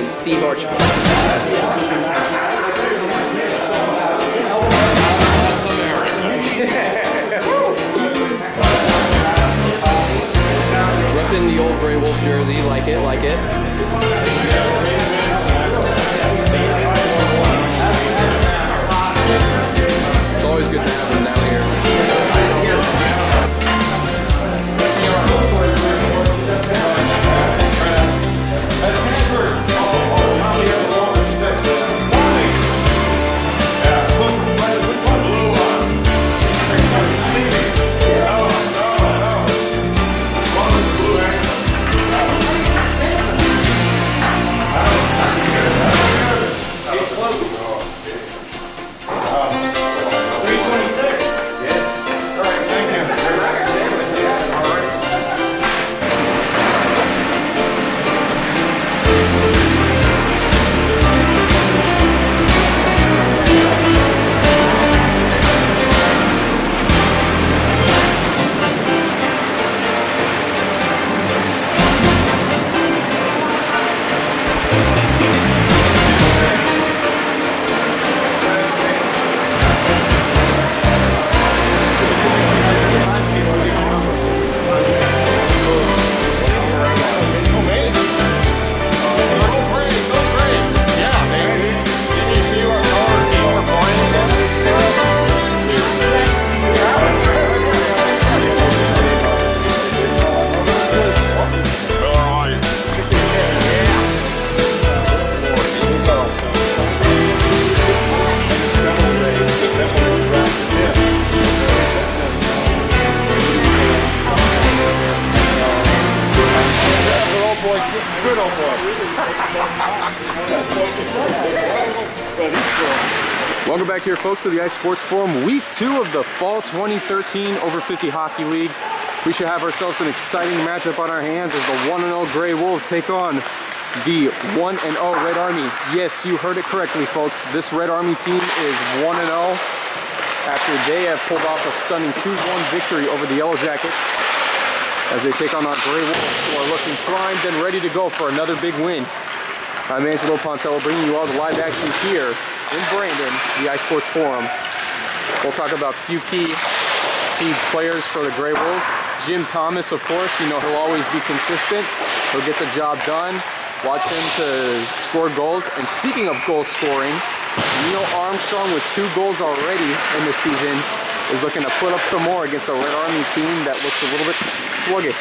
Steve Archibald. Repping the old Grey Wolf jersey, like it, like it. It's always good to have him down here. Welcome back here, folks, to the Ice Sports Forum, week 2 of the Fall 2013 Over 50 Hockey League. We should have ourselves an exciting matchup on our hands as the 1-0 Grey Wolves take on the 1-0 Red Army. Yes, you heard it correctly, folks. This Red Army team is 1-0 after they have pulled off a stunning 2-1 victory over the Yellow Jackets as they take on our Grey Wolves, who are looking primed and ready to go for another big win. I'm Angelo Pontello, bringing you all the live action here in Brandon, the Ice Sports Forum. We'll talk about a few key players for the Grey Wolves. Jim Thomas, of course, you know he'll always be consistent. He'll get the job done. Watch him to score goals. And speaking of goal scoring, Neil Armstrong, with 2 goals already in the season, is looking to put up some more against a Red Army team that looks a little bit sluggish.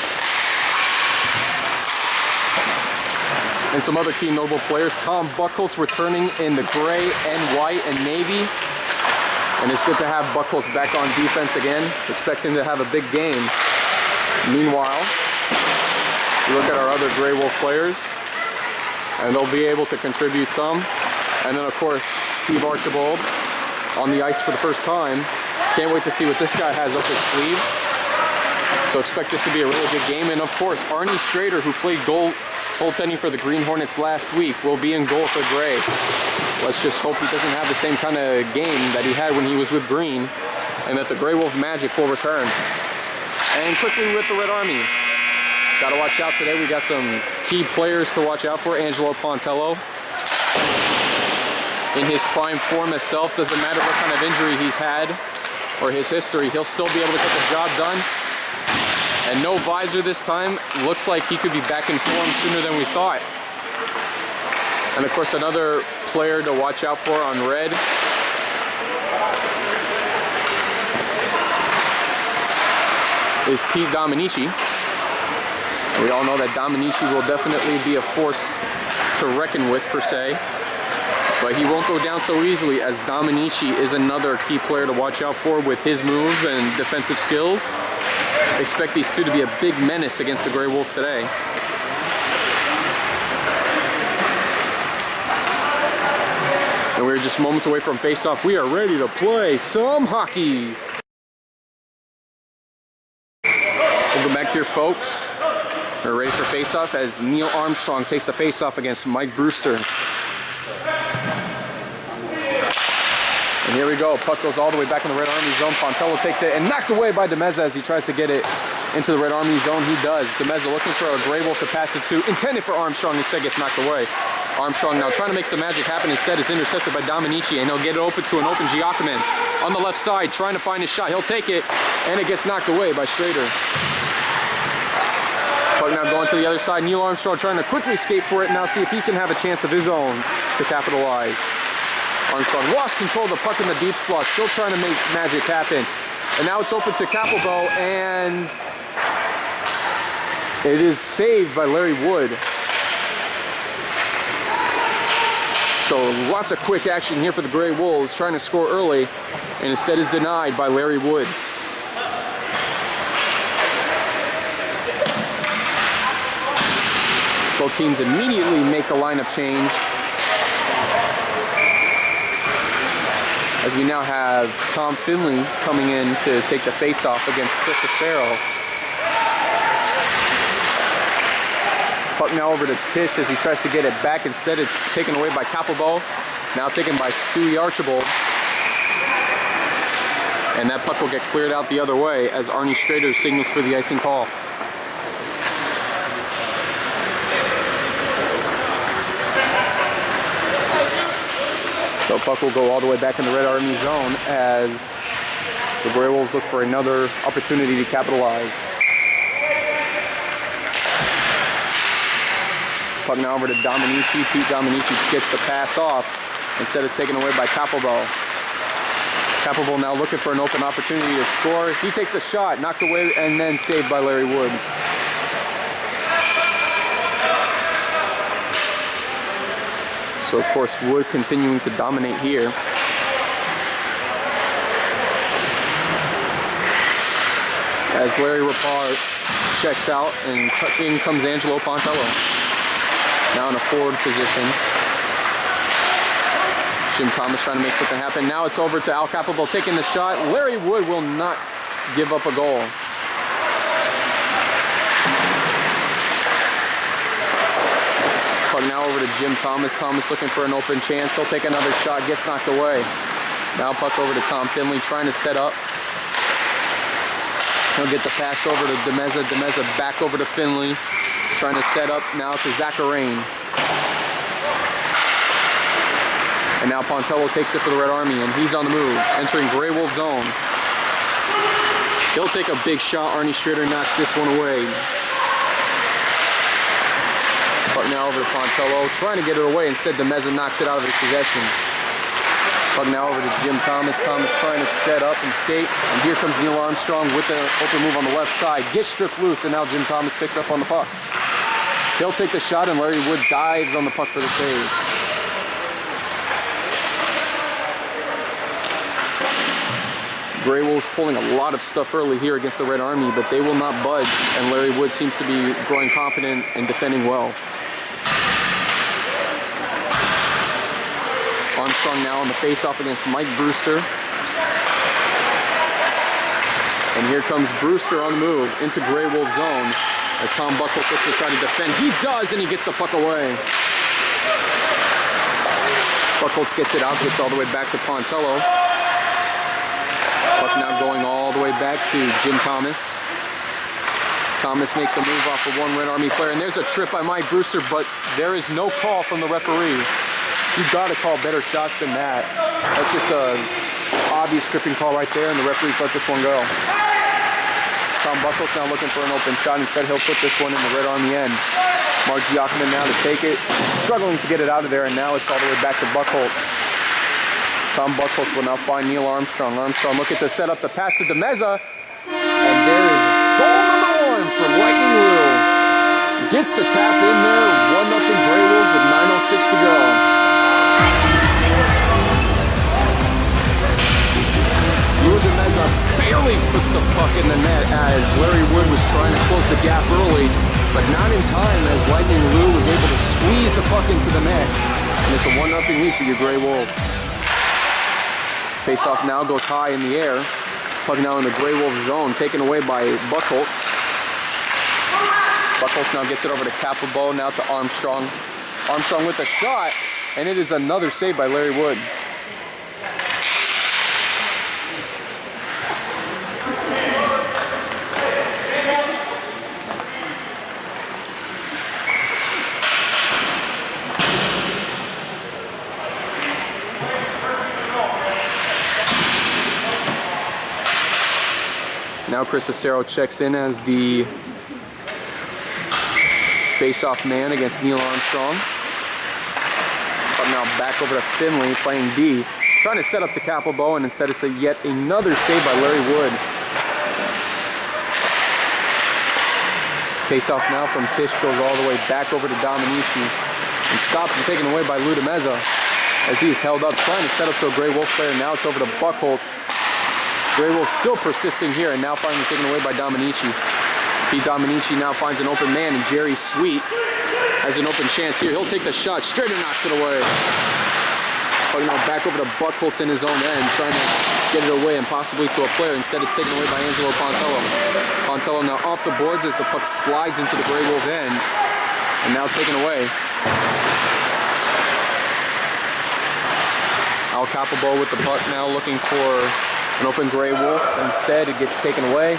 And some other key notable players. Tom Buckholz returning in the gray and white and navy. And it's good to have Buckholz back on defense again. Expecting to have a big game. Meanwhile, we look at our other Grey Wolf players, and they'll be able to contribute some. And then, of course, Steve Archibald on the ice for the first time. Can't wait to see what this guy has up his sleeve. So expect this to be a really good game. And, of course, Arnie Schrader, who played goaltending for the Green Hornets last week, will be in goal for Gray. Let's just hope he doesn't have the same kind of game that he had when he was with Green, and that the Grey Wolf magic will return. And quickly with the Red Army, got to watch out today. We got some key players to watch out for. Angelo Pontello, in his prime form himself, doesn't matter what kind of injury he's had or his history, he'll still be able to get the job done. And no visor this time. Looks like he could be back in form sooner than we thought. And of course, another player to watch out for on red is Pete Dominici. And we all know that Dominici will definitely be a force to reckon with, per se. But he won't go down so easily, as Dominici is another key player to watch out for with his moves and defensive skills. Expect these two to be a big menace against the Grey Wolves today. And we're just moments away from face-off. We are ready to play some hockey. Welcome back here, folks. We're ready for face-off as Neil Armstrong takes the face-off against Mike Brewster. And here we go. Puck goes all the way back in the Red Army zone. Pontello takes it and knocked away by Demeza as he tries to get it into the Red Army zone. He does. Demeza looking for a Grey Wolf to pass it to. Intended for Armstrong, instead gets knocked away. Armstrong now trying to make some magic happen. Instead, it's intercepted by Dominici, and he'll get it open to an open Giacomin on the left side, trying to find his shot. He'll take it, and it gets knocked away by Schrader. Puck now going to the other side. Neil Armstrong trying to quickly skate for it. Now see if he can have a chance of his own to capitalize. Armstrong lost control of the puck in the deep slot, still trying to make magic happen. And now it's open to Capelbo, and it is saved by Larry Wood. So lots of quick action here for the Gray Wolves, trying to score early, and instead is denied by Larry Wood. Both teams immediately make a lineup change, as we now have Tom Finley coming in to take the face-off against Chris Acero. Puck now over to Tisch as he tries to get it back. Instead, it's taken away by Capelbo. Now taken by Steve Archibald. And that puck will get cleared out the other way as Arnie Schrader signals for the icing call. So puck will go all the way back in the Red Army zone as the Gray Wolves look for another opportunity to capitalize. Puck now over to Dominici. Pete Dominici gets the pass off. Instead, it's taken away by Capelbo. Capelbo now looking for an open opportunity to score. He takes the shot, knocked away, and then saved by Larry Wood. So, of course, Wood continuing to dominate here. As Larry Rapar checks out, and in comes Angelo Pontello. Now in a forward position. Jim Thomas trying to make something happen. Now it's over to Al Capelbo taking the shot. Larry Wood will not give up a goal. Puck now over to Jim Thomas. Thomas looking for an open chance. He'll take another shot, gets knocked away. Now puck over to Tom Finley trying to set up. He'll get the pass over to Demeza. Demeza back over to Finley. Trying to set up now to Zacharain. And now Pontello takes it for the Red Army, and he's on the move, entering Gray Wolf zone. He'll take a big shot. Arnie Schrader knocks this one away. Puck now over to Pontello, trying to get it away. Instead, Demeza knocks it out of his possession. Puck now over to Jim Thomas. Thomas trying to set up and skate. And here comes Neil Armstrong with the open move on the left side. Gets stripped loose, and now Jim Thomas picks up on the puck. He'll take the shot, and Larry Wood dives on the puck for the save. Gray Wolves pulling a lot of stuff early here against the Red Army, but they will not budge, and Larry Wood seems to be growing confident and defending well. Armstrong now on the face-off against Mike Brewster. And here comes Brewster on the move into Gray Wolf zone as Tom Buckholz looks to try to defend. He does, and he gets the puck away. Buckholz gets it out, gets all the way back to Pontello. Puck now going all the way back to Jim Thomas. Thomas makes a move off of one Red Army player, and there's a trip by Mike Brewster, but there is no call from the referee. You've got to call better shots than that. That's just an obvious tripping call right there, and the referee's let this one go. Tom Buckholz now looking for an open shot. Instead, he'll put this one in the Red Army end. Mark Giacomin now to take it, struggling to get it out of there, and now it's all the way back to Buckholz. Tom Buckholz will now find Neil Armstrong. Armstrong looking to set up the pass to Demeza, and there is goal number one for Lightning Lou. Gets the tap in there, 1-0 Gray Wolves with 9:06 to go. Lou Demeza barely puts the puck in the net as Larry Wood was trying to close the gap early, but not in time as Lightning Lou was able to squeeze the puck into the net. And it's a 1-0 lead for your Gray Wolves. Face-off now goes high in the air. Puck now in the Gray Wolf zone, taken away by Buckholz. Buckholz now gets it over to Capelbo, now to Armstrong. Armstrong with the shot, and it is another save by Larry Wood. Now Chris Acero checks in as the face-off man against Neil Armstrong. But now back over to Finley playing D. Trying to set up to Capelbo, and instead it's yet another save by Larry Wood. Face-off now from Tisch goes all the way back over to Dominici. And stopped and taken away by Ludameza as he is held up, trying to set up to a Grey Wolf player. Now it's over to Buchholz. Grey Wolf still persisting here, and now finally taken away by Dominici. Pete Dominici now finds an open man, and Jerry Sweet has an open chance here. He'll take the shot, straight and knocks it away. But now back over to Buchholz in his own end, trying to get it away and possibly to a player. Instead it's taken away by Angelo Pontello. Pontello now off the boards as the puck slides into the Grey Wolf end, and now taken away. Al Capelbo with the puck now, looking for an open Grey Wolf. Instead, it gets taken away.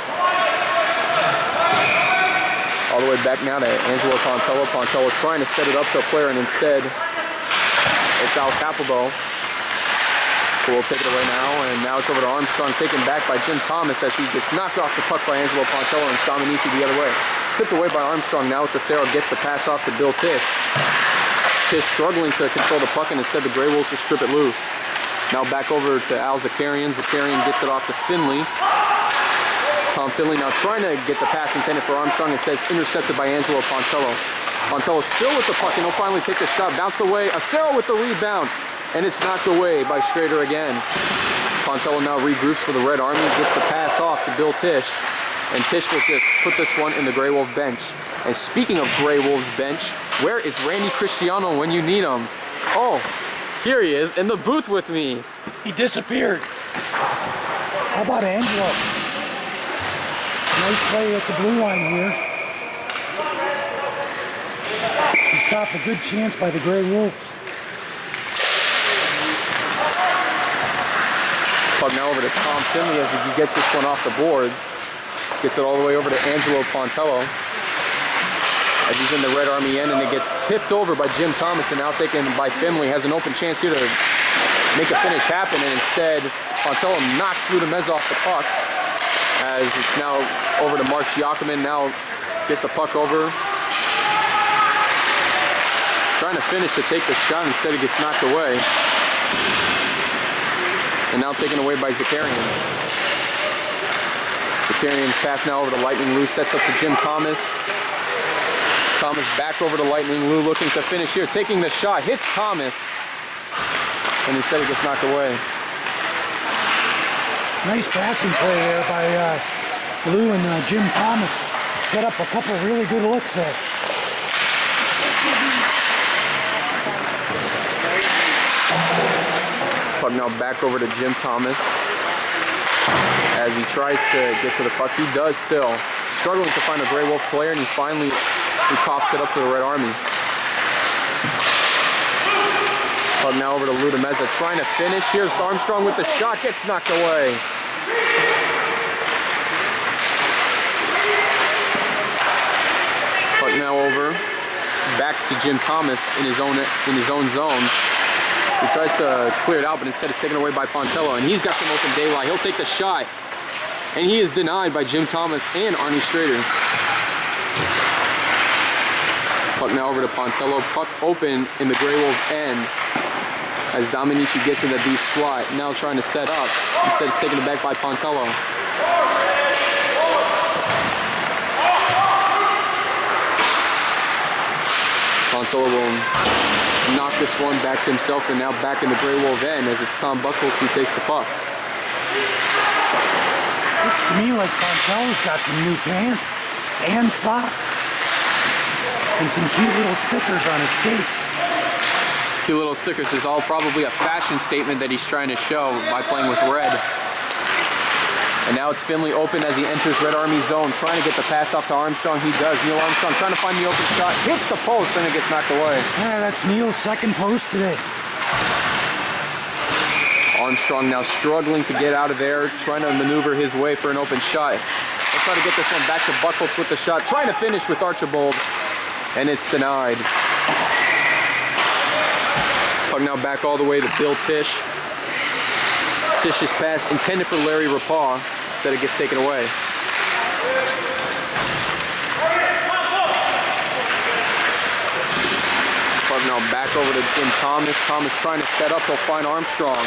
All the way back now to Angelo Pontello. Pontello trying to set it up to a player, and instead, it's Al Capelbo who will take it away now. And now it's over to Armstrong, taken back by Jim Thomas as he gets knocked off the puck by Angelo Pontello, and Dominici the other way. Tipped away by Armstrong. Now it's Acero, gets the pass off to Bill Tisch. Tisch struggling to control the puck, and instead the Grey Wolves will strip it loose. Now back over to Al Zakarian. Zakarian gets it off to Finley. Tom Finley now trying to get the pass intended for Armstrong. Instead it's intercepted by Angelo Pontello. Pontello still with the puck, and he'll finally take the shot. Bounced away. Acero with the rebound, and it's knocked away by Strader again. Pontello now regroups for the Red Army. Gets the pass off to Bill Tisch. And Tisch will just put this one in the Grey Wolf bench. And speaking of Grey Wolves bench, where is Randy Cristiano when you need him? Oh, here he is in the booth with me. He disappeared. How about Angelo? Nice play at the blue line here. He stopped a good chance by the Grey Wolves. Puck now over to Tom Finley as he gets this one off the boards. Gets it all the way over to Angelo Pontello as he's in the Red Army end, and it gets tipped over by Jim Thomas, and now taken by Finley. Has an open chance here to make a finish happen, and instead Pontello knocks Ludameza off the puck as it's now over to Mark Giacomin. Now gets the puck over, trying to finish to take the shot. Instead it gets knocked away, and now taken away by Zakarian. Zakarian's pass now over to Lightning Lou, sets up to Jim Thomas. Thomas back over to Lightning Lou, looking to finish here, taking the shot, hits Thomas, and instead it gets knocked away. Nice passing play there by Lou and Jim Thomas. Set up a couple of really good looks there. Puck now back over to Jim Thomas as he tries to get to the puck. He does still. Struggling to find a Grey Wolf player, and he finally coughs it up to the Red Army. Puck now over to Ludameza, trying to finish. Here's Armstrong with the shot, gets knocked away. Puck now over back to Jim Thomas in his own zone. He tries to clear it out, but instead it's taken away by Pontello, and he's got some open daylight. He'll take the shot, and he is denied by Jim Thomas and Arnie Strader. Puck now over to Pontello. Puck open in the Grey Wolf end as Dominici gets in the deep slot. Now trying to set up. Instead it's taken back by Pontello. Pontello will knock this one back to himself, and now back in the Grey Wolf end as it's Tom Buchholz who takes the puck. Looks to me like Pontello's got some new pants and socks and some cute little stickers on his skates. Cute little stickers is all probably a fashion statement that he's trying to show by playing with red. And now it's Finley open as he enters Red Army zone, trying to get the pass off to Armstrong. He does. Neil Armstrong trying to find the open shot, hits the post, and it gets knocked away. Yeah, that's Neil's second post today. Armstrong now struggling to get out of there, trying to maneuver his way for an open shot. He'll try to get this one back to Buchholz with the shot, trying to finish with Archibald, and it's denied. Puck now back all the way to Bill Tisch. Tisch's pass intended for Larry Rapah. Instead it gets taken away. But now back over to Jim Thomas. Thomas trying to set up. He'll find Armstrong.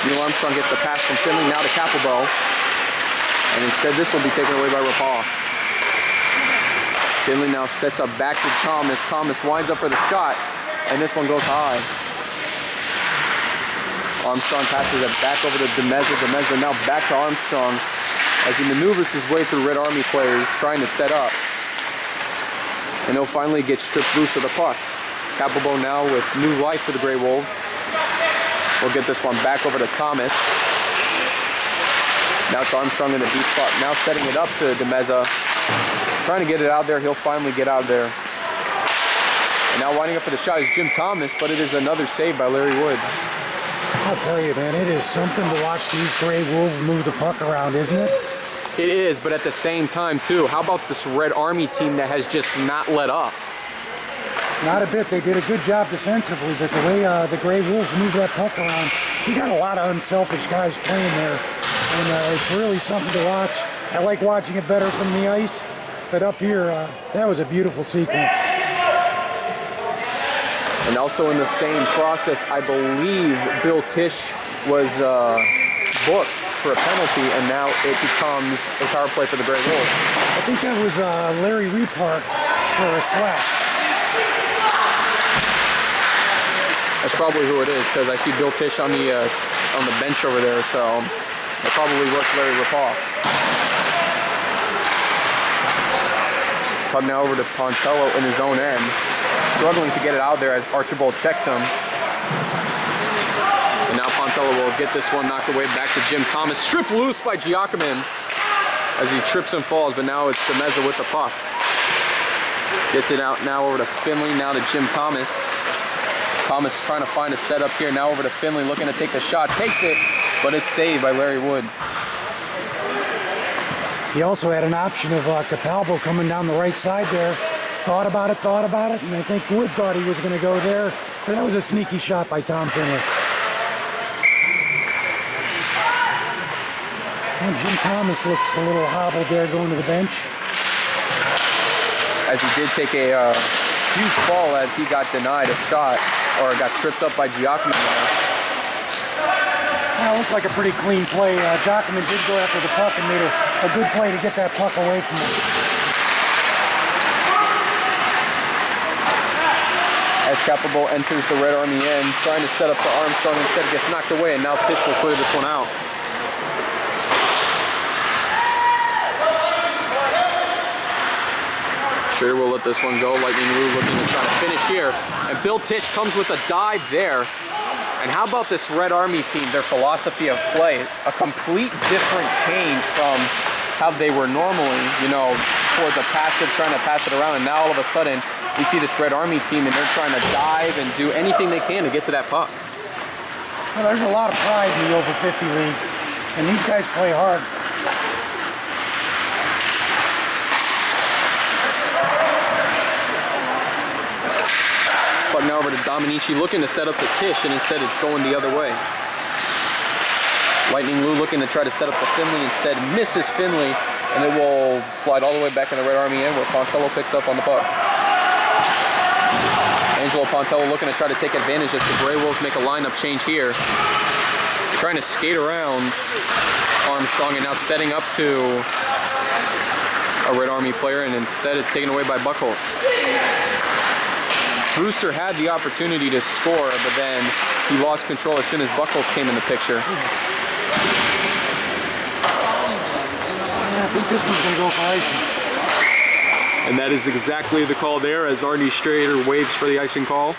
Neil Armstrong gets the pass from Finley. Now to Capelbo. And instead this will be taken away by Rapah. Finley now sets up back to Thomas. Thomas winds up for the shot. And this one goes high. Armstrong passes it back over to Demeza. Demeza now back to Armstrong as he maneuvers his way through Red Army players trying to set up. And he'll finally get stripped loose of the puck. Capelbo now with new life for the Grey Wolves. We'll get this one back over to Thomas. Now it's Armstrong in the deep spot. Now setting it up to Demeza. Trying to get it out there. He'll finally get out there. And now winding up for the shot is Jim Thomas, but it is another save by Larry Wood. I'll tell you, man, it is something to watch these Grey Wolves move the puck around, isn't it? It is, but at the same time, too, how about this Red Army team that has just not let up? Not a bit. They did a good job defensively, but the way the Grey Wolves move that puck around, you got a lot of unselfish guys playing there, and it's really something to watch. I like watching it better from the ice, but up here, that was a beautiful sequence. And also in the same process, I believe Bill Tisch was booked for a penalty, and now it becomes a power play for the Grey Wolves. I think that was Larry Repart for a slap. That's probably who it is, because I see Bill Tisch on the bench over there, so it probably was Larry Rapah. Puck now over to Pontello in his own end. Struggling to get it out there as Archibald checks him. And now Pontello will get this one knocked away back to Jim Thomas. Stripped loose by Giacomin as he trips and falls, but now it's Demeza with the puck. Gets it out now over to Finley, now to Jim Thomas. Thomas trying to find a setup here, now over to Finley, looking to take the shot. Takes it, but it's saved by Larry Wood. He also had an option of Capelbo coming down the right side there. Thought about it, and I think Wood thought he was going to go there. So that was a sneaky shot by Tom Finley. And Jim Thomas looks a little hobbled there going to the bench. As he did take a huge fall as he got denied a shot, or got tripped up by Giacomin there. Well, it looked like a pretty clean play. Giacomin did go after the puck and made a good play to get that puck away from him. As Capelbo enters the Red Army end, trying to set up for Armstrong, instead it gets knocked away, and now Tisch will clear this one out. Sure, we'll let this one go. Lightning Lou looking to try to finish here. And Bill Tisch comes with a dive there. And how about this Red Army team, their philosophy of play? A complete different change from how they were normally, you know, towards a passive, trying to pass it around. And now all of a sudden, we see this Red Army team and they're trying to dive and do anything they can to get to that puck. Well, there's a lot of pride in the over 50 league, and these guys play hard. But now over to Dominici looking to set up the Tisch, and instead it's going the other way. Lightning Lou looking to try to set up the Finley, instead misses Finley, and it will slide all the way back in the Red Army end where Pontello picks up on the puck. Angelo Pontello looking to try to take advantage as the Grey Wolves make a lineup change here. Trying to skate around Armstrong, and now setting up to a Red Army player, and instead it's taken away by Buchholz. Brewster had the opportunity to score, but then he lost control as soon as Buchholz came in the picture. Yeah, I think this one's going to go for icing. And that is exactly the call there as Arnie Strader waves for the icing call.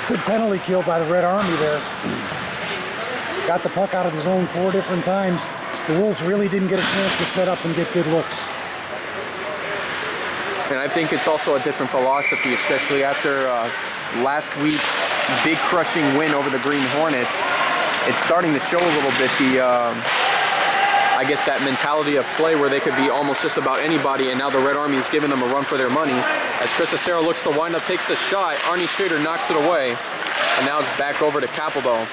Good penalty kill by the Red Army there. Got the puck out of the zone 4 different times. The Wolves really didn't get a chance to set up and get good looks. And I think it's also a different philosophy, especially after last week's big crushing win over the Green Hornets. It's starting to show a little bit the, I guess, that mentality of play where they could be almost just about anybody, and now the Red Army is giving them a run for their money. As Chris Acero looks to wind up, takes the shot, Arnie Strader knocks it away. And now it's back over to Capelbo.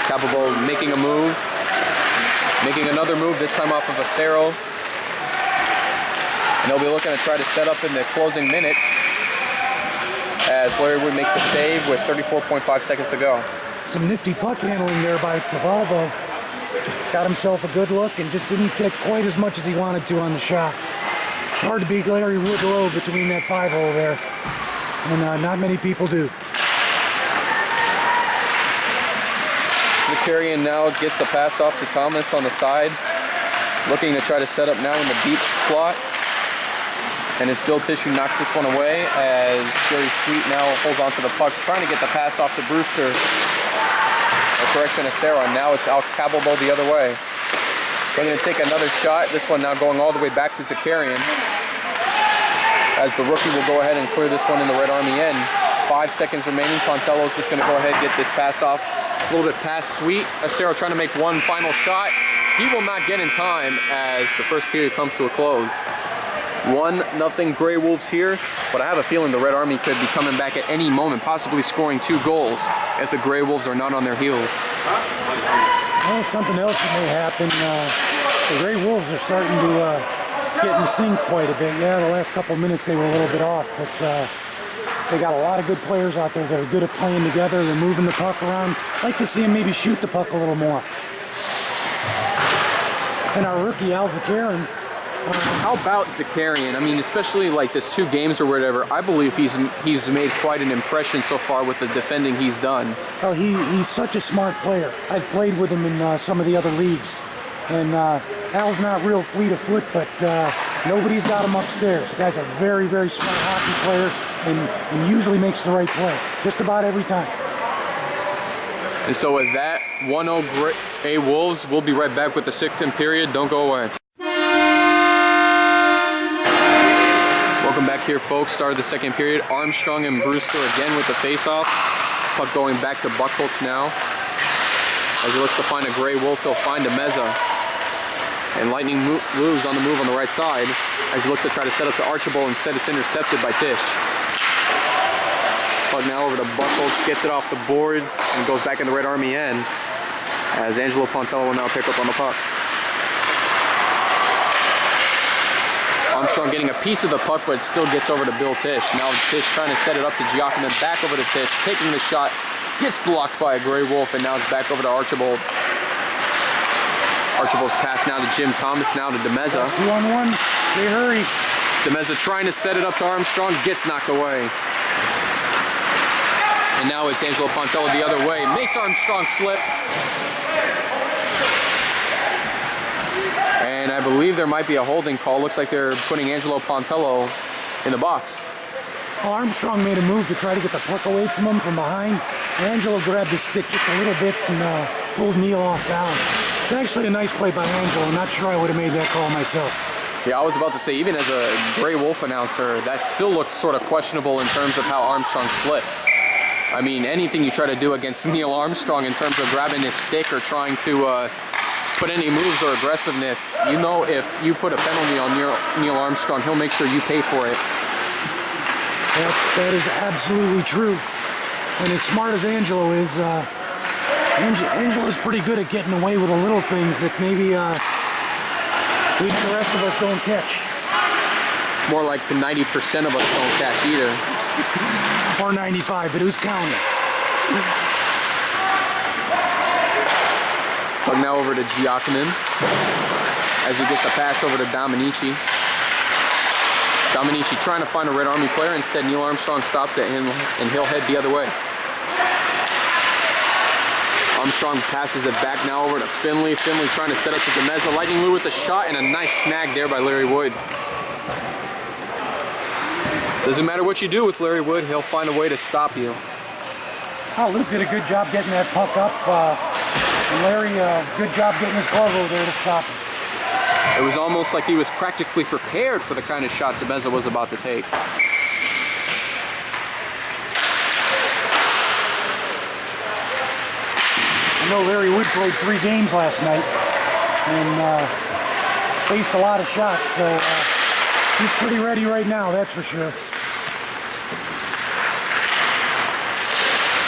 Capelbo making a move. Making another move, this time off of Acero. And they'll be looking to try to set up in the closing minutes as Larry Wood makes a save with 34.5 seconds to go. Some nifty puck handling there by Capelbo. Got himself a good look and just didn't get quite as much as he wanted to on the shot. It's hard to beat Larry Wood low between that 5-hole there, and not many people do. Zakarian now gets the pass off to Thomas on the side, looking to try to set up now in the deep slot. And as Bill Tissue knocks this one away, as Jerry Sweet now holds onto the puck, trying to get the pass off to Brewster. Or correction to Sarah, and now it's Al Capelbo the other way. They're going to take another shot, this one now going all the way back to Zakarian. As the rookie will go ahead and clear this one in the Red Army end. 5 seconds remaining, Pontello's just going to go ahead and get this pass off. A little bit past Sweet. Acero trying to make one final shot. He will not get in time as the first period comes to a close. 1-0 Gray Wolves here, but I have a feeling the Red Army could be coming back at any moment, possibly scoring 2 goals if the Gray Wolves are not on their heels. Well, something else that may happen. The Gray Wolves are starting to get in sync quite a bit. Yeah, the last couple of minutes they were a little bit off, but they got a lot of good players out there that are good at playing together. They're moving the puck around. I'd like to see them maybe shoot the puck a little more. And our rookie, Al Zakarian. How about Zakarian? I mean, especially like this 2 games or whatever, I believe he's made quite an impression so far with the defending he's done. Oh, he's such a smart player. I've played with him in some of the other leagues. And Al's not real fleet of foot, but nobody's got him upstairs. The guy's a very, very smart hockey player and usually makes the right play, just about every time. And so with that, 1-0 Gray Wolves. We'll be right back with the 6th period. Don't go away. Welcome back here, folks. Start of the 2nd period. Armstrong and Brewster again with the face-off. Puck going back to Buckholz now. As he looks to find a Gray Wolf, he'll find a Meza. And Lightning moves on the move on the right side as he looks to try to set up to Archibald. Instead, it's intercepted by Tisch. Puck now over to Buckholz, gets it off the boards and goes back in the Red Army end as Angelo Pontello will now pick up on the puck. Armstrong getting a piece of the puck, but it still gets over to Bill Tisch. Now Tisch trying to set it up to Giacomin, back over to Tisch, taking the shot, gets blocked by a Gray Wolf, and now it's back over to Archibald. Archibald's pass now to Jim Thomas, now to DeMeza. 2-on-1, they hurry. DeMeza trying to set it up to Armstrong, gets knocked away. And now it's Angelo Pontello the other way, makes Armstrong slip. And I believe there might be a holding call. Looks like they're putting Angelo Pontello in the box. Well, Armstrong made a move to try to get the puck away from him from behind. Angelo grabbed his stick just a little bit and pulled Neal off balance. It's actually a nice play by Angelo. I'm not sure I would have made that call myself. Yeah, I was about to say, even as a Gray Wolf announcer, that still looks sort of questionable in terms of how Armstrong slipped. I mean, anything you try to do against Neil Armstrong in terms of grabbing his stick or trying to put any moves or aggressiveness, you know, if you put a penalty on Neil Armstrong, he'll make sure you pay for it. That is absolutely true. And as smart as Angelo is, Angelo's pretty good at getting away with the little things that maybe the rest of us don't catch. More like the 90% of us don't catch either. Or 95, but who's counting? But now over to Giacomin as he gets the pass over to Dominici. Dominici trying to find a Red Army player. Instead, Neil Armstrong stops at him and he'll head the other way. Armstrong passes it back now over to Finley. Finley trying to set up to DeMeza. Lightning Lou with the shot and a nice snag there by Larry Wood. Doesn't matter what you do with Larry Wood, he'll find a way to stop you. Oh, Luke did a good job getting that puck up. And Larry, good job getting his glove over there to stop him. It was almost like he was practically prepared for the kind of shot DeMeza was about to take. I know Larry Wood played 3 games last night and faced a lot of shots, so he's pretty ready right now, that's for sure.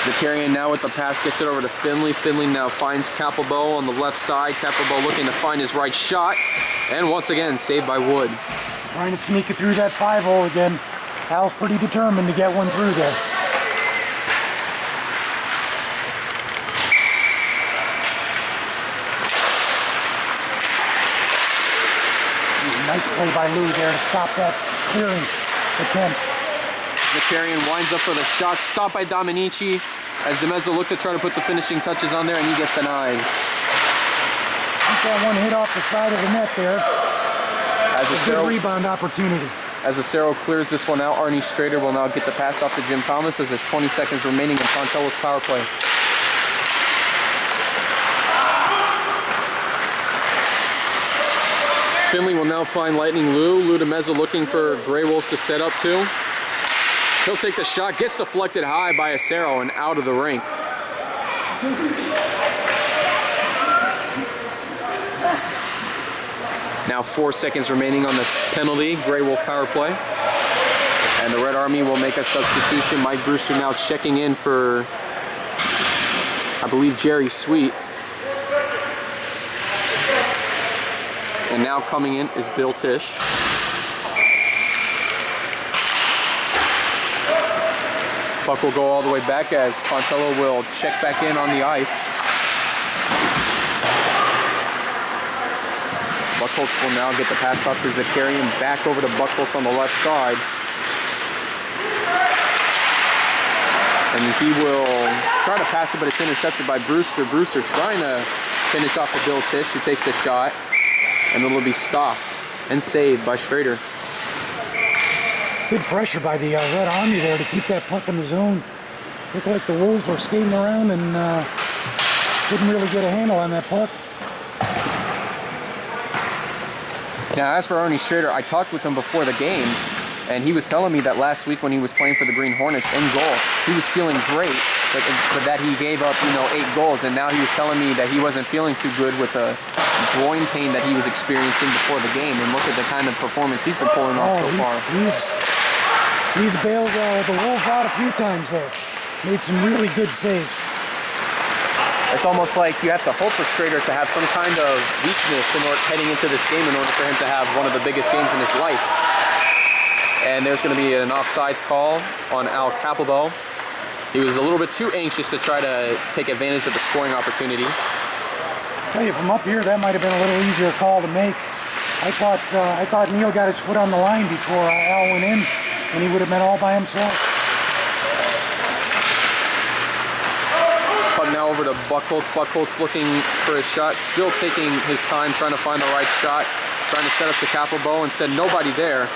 Zakarian now with the pass, gets it over to Finley. Finley now finds Capelbo on the left side. Capelbo looking to find his right shot. And once again, saved by Wood. Trying to sneak it through that 5-hole again. Al's pretty determined to get one through there. Nice play by Lou there to stop that clearing attempt. Zakarian winds up for the shot, stopped by Dominici as DeMezzo looked to try to put the finishing touches on there, and he gets denied. I think that one hit off the side of the net there. As a good rebound opportunity. As Acero clears this one out, Arnie Strader will now get the pass off to Jim Thomas as there's 20 seconds remaining in Pontello's power play. Finley will now find Lightning Lou. Lou DeMezzo looking for Grey Wolves to set up to. He'll take the shot, gets deflected high by Acero and out of the rink. Now 4 seconds remaining on the penalty, Grey Wolf power play. And the Red Army will make a substitution. Mike Brewster now checking in for, I believe, Jerry Sweet. And now coming in is Bill Tisch. Puck will go all the way back as Pontello will check back in on the ice. Buchholz will now get the pass off to Zakarian, back over to Buchholz on the left side. And he will try to pass it, but it's intercepted by Brewster. Brewster trying to finish off the Bill Tisch, who takes the shot. And it'll be stopped and saved by Strader. Good pressure by the Red Army there to keep that puck in the zone. Looked like the Wolves were skating around and couldn't really get a handle on that puck. Now, as for Arnie Strader, I talked with him before the game, and he was telling me that last week when he was playing for the Green Hornets in goal, he was feeling great, but that he gave up, 8 goals, and now he was telling me that he wasn't feeling too good with the groin pain that he was experiencing before the game, and look at the kind of performance he's been pulling off so far. He's bailed the Wolves out a few times there. Made some really good saves. It's almost like you have to hope for Strader to have some kind of weakness in order heading into this game in order for him to have one of the biggest games in his life. And there's going to be an offsides call on Al Capelbo. He was a little bit too anxious to try to take advantage of the scoring opportunity. Tell you, from up here, that might have been a little easier call to make. I thought Neil got his foot on the line before Al went in, and he would have been all by himself. Puck now over to Buchholz. Buchholz looking for his shot, still taking his time, trying to find the right shot, trying to set up to Capelbo. Instead, nobody there.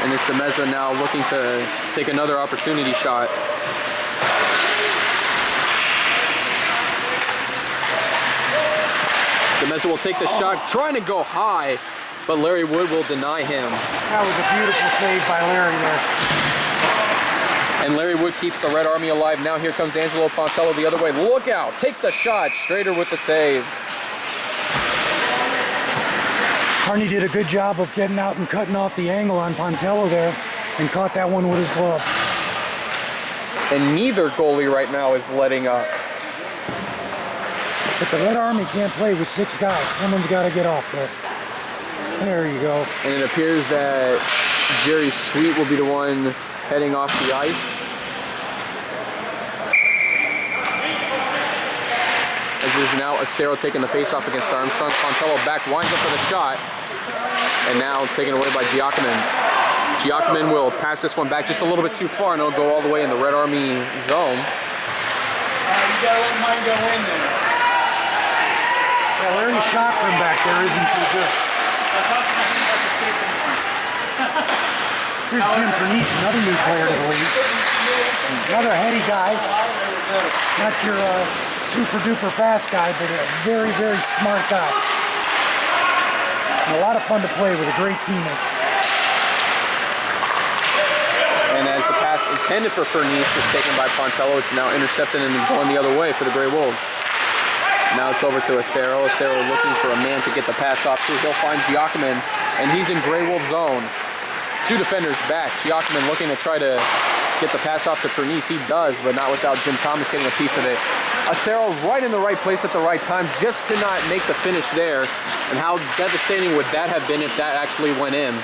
And it's DeMezzo now looking to take another opportunity shot. DeMezzo will take the shot, trying to go high, but Larry Wood will deny him. That was a beautiful save by Larry there. And Larry Wood keeps the Red Army alive. Now here comes Angelo Pontello the other way. Look out, takes the shot, Strader with the save. Arnie did a good job of getting out and cutting off the angle on Pontello there and caught that one with his glove. And neither goalie right now is letting up. But the Red Army can't play with 6 guys. Someone's got to get off there. There you go. And it appears that Jerry Sweet will be the one heading off the ice. As there's now Acero taking the face-off against Armstrong. Pontello back, winds up for the shot. And now taken away by Giacomin. Giacomin will pass this one back just a little bit too far, and it'll go all the way in the Red Army zone. You gotta let mine go in there. Yeah, Larry's shot from back there isn't too good. I thought you might have to skate somewhere. Here's Jim Pernice, another new player to the league. Another heady guy. Not your super duper fast guy, but a very, very smart guy. And a lot of fun to play with, a great teammate. And as the pass intended for Pernice was taken by Pontello, it's now intercepted and going the other way for the Grey Wolves. Now it's over to Acero. Acero looking for a man to get the pass off to. He'll find Giacomin, and he's in Grey Wolf zone. 2 defenders back. Giacomin looking to try to get the pass off to Pernice. He does, but not without Jim Thomas getting a piece of it. Acero right in the right place at the right time, just could not make the finish there. And how devastating would that have been if that actually went in?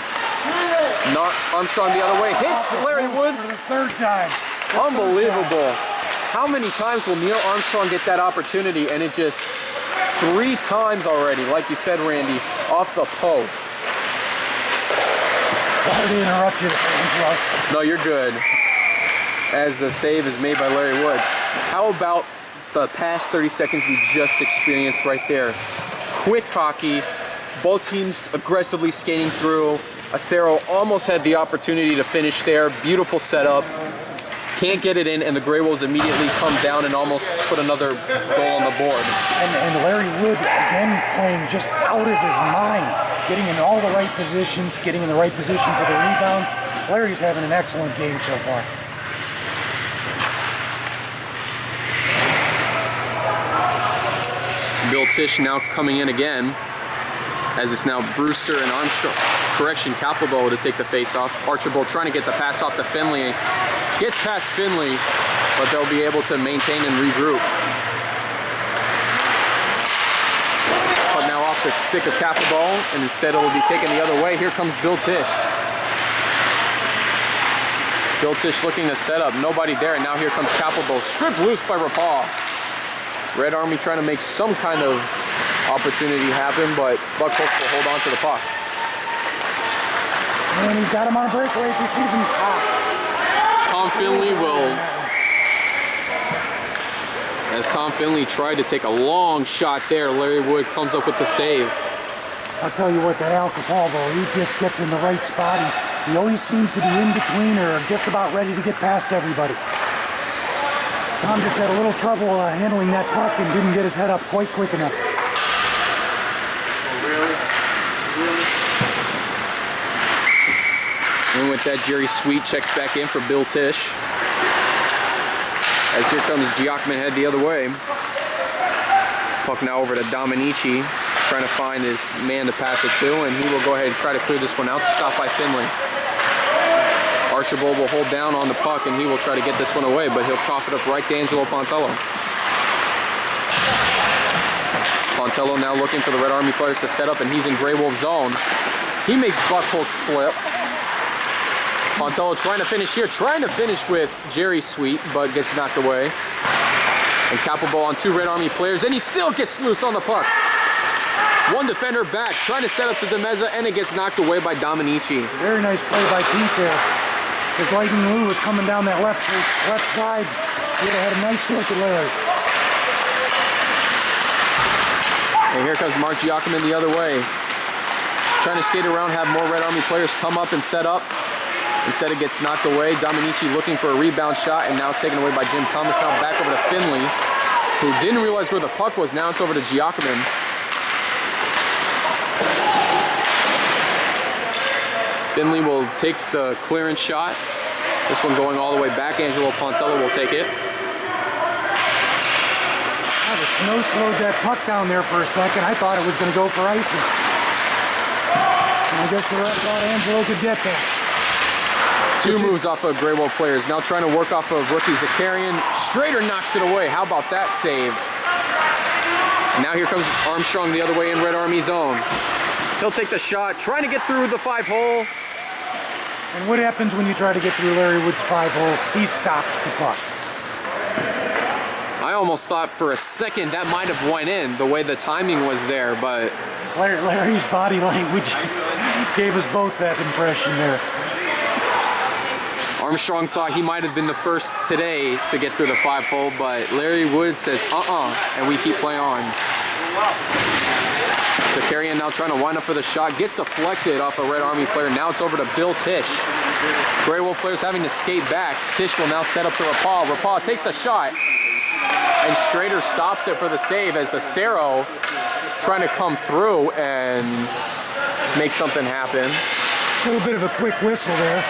Not Armstrong the other way, hits Larry Wood. For the third time. Unbelievable. How many times will Neil Armstrong get that opportunity? And it just 3 times already, like you said, Randy, off the post. Sorry to interrupt you, Angelo. No, you're good. As the save is made by Larry Wood. How about the past 30 seconds we just experienced right there? Quick hockey, both teams aggressively skating through. Acero almost had the opportunity to finish there. Beautiful setup. Can't get it in, and the Grey Wolves immediately come down and almost put another goal on the board. And Larry Wood, again, playing just out of his mind, getting in all the right positions, getting in the right position for the rebounds. Larry's having an excellent game so far. Bill Tisch now coming in again, as it's now Brewster and Armstrong. Correction, Capelbo to take the face-off. Archibald trying to get the pass off to Finley. Gets past Finley, but they'll be able to maintain and regroup. But now off the stick of Capelbo, and instead it will be taken the other way. Here comes Bill Tisch. Bill Tisch looking to set up, nobody there, and now here comes Capelbo. Stripped loose by Rapal. Red Army trying to make some kind of opportunity happen, but Buckholz will hold on to the puck. And he's got him on a breakaway if he sees him. Tom Finley will, as Tom Finley tried to take a long shot there, Larry Wood comes up with the save. I'll tell you what, that Al Capalbo, he just gets in the right spot. He always seems to be in between or just about ready to get past everybody. Tom just had a little trouble handling that puck and didn't get his head up quite quick enough. And with that, Jerry Sweet checks back in for Bill Tisch. As here comes Giacomin head the other way. Puck now over to Dominici, trying to find his man to pass it to, and he will go ahead and try to clear this one out, stopped by Finley. Archibald will hold down on the puck, and he will try to get this one away, but he'll cough it up right to Angelo Pontello. Pontello now looking for the Red Army players to set up, and he's in Grey Wolf zone. He makes Buckholz slip. Pontello trying to finish here, trying to finish with Jerry Sweet, but gets knocked away. And Capelbo on 2 Red Army players, and he still gets loose on the puck. One defender back, trying to set up to Demeza, and it gets knocked away by Dominici. Very nice play by Pete there. Because Lightning Lou was coming down that left side. He would have had a nice look at Larry. And here comes Mark Giacomin the other way. Trying to skate around, have more Red Army players come up and set up. Instead it gets knocked away. Dominici looking for a rebound shot, and now it's taken away by Jim Thomas. Now back over to Finley, who didn't realize where the puck was. Now it's over to Giacomin. Finley will take the clearance shot. This one going all the way back. Angelo Pontello will take it. Now the snow slowed that puck down there for a second. I thought it was going to go for icing. And I guess the ref thought Angelo could get that. 2 moves off of Grey Wolf players. Now trying to work off of rookie Zakarian. Strader knocks it away. How about that save? Now here comes Armstrong the other way in Red Army zone. He'll take the shot, trying to get through the 5-hole. And what happens when you try to get through Larry Wood's 5-hole? He stops the puck. I almost thought for a second that might have went in, the way the timing was there, but... Larry's body language gave us both that impression there. Armstrong thought he might have been the first today to get through the 5-hole, but Larry Wood says, and we keep playing on. Zakarian now trying to wind up for the shot, gets deflected off a Red Army player. Now it's over to Bill Tisch. Grey Wolf players having to skate back. Tisch will now set up to Rapal. Rapal takes the shot, and Strader stops it for the save as Acero trying to come through and make something happen. A little bit of a quick whistle there.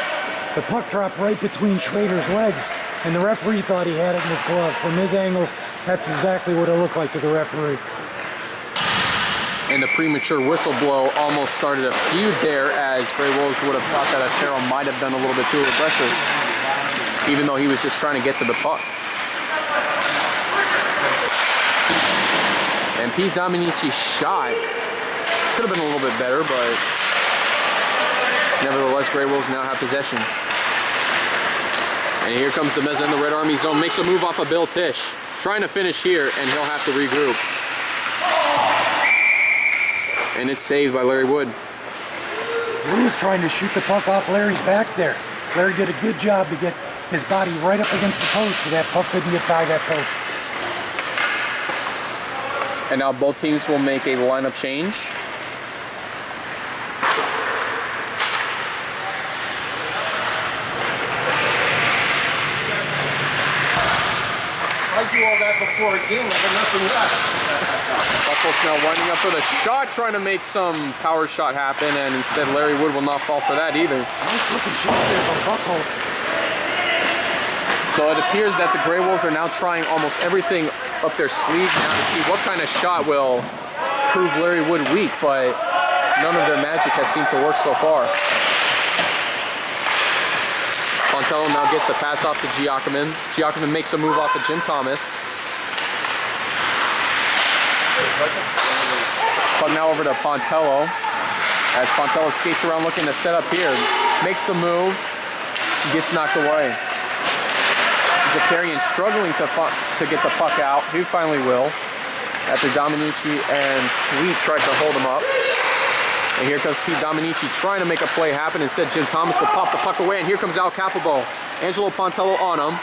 The puck dropped right between Schrader's legs, and the referee thought he had it in his glove. From his angle, that's exactly what it looked like to the referee. And the premature whistle blow almost started a feud there, as Grey Wolves would have thought that Acero might have been a little bit too aggressive. even though he was just trying to get to the puck. And Pete Dominici's shot could have been a little bit better, but nevertheless, Grey Wolves now have possession. And here comes the Meza in the Red Army zone, makes a move off of Bill Tisch. Trying to finish here, and he'll have to regroup. And it's saved by Larry Wood. Wood was trying to shoot the puck off Larry's back there. Larry did a good job to get his body right up against the post so that puck couldn't get by that post. And now both teams will make a lineup change. I do all that before a game, I have nothing left. Buckles now winding up with a shot, trying to make some power shot happen, and instead Larry Wood will not fall for that either. Nice looking shot there from Buckle. So it appears that the Grey Wolves are now trying almost everything up their sleeve now to see what kind of shot will prove Larry Wood weak, but none of their magic has seemed to work so far. Pontello now gets the pass off to Giacomin. Giacomin makes a move off of Jim Thomas. Puck now over to Pontello. As Pontello skates around looking to set up here. Makes the move. Gets knocked away. Zakarian struggling to get the puck out. He finally will. After Dominici and Lee tried to hold him up. And here comes Pete Dominici trying to make a play happen. Instead, Jim Thomas will pop the puck away, and here comes Al Capable. Angelo Pontello on him.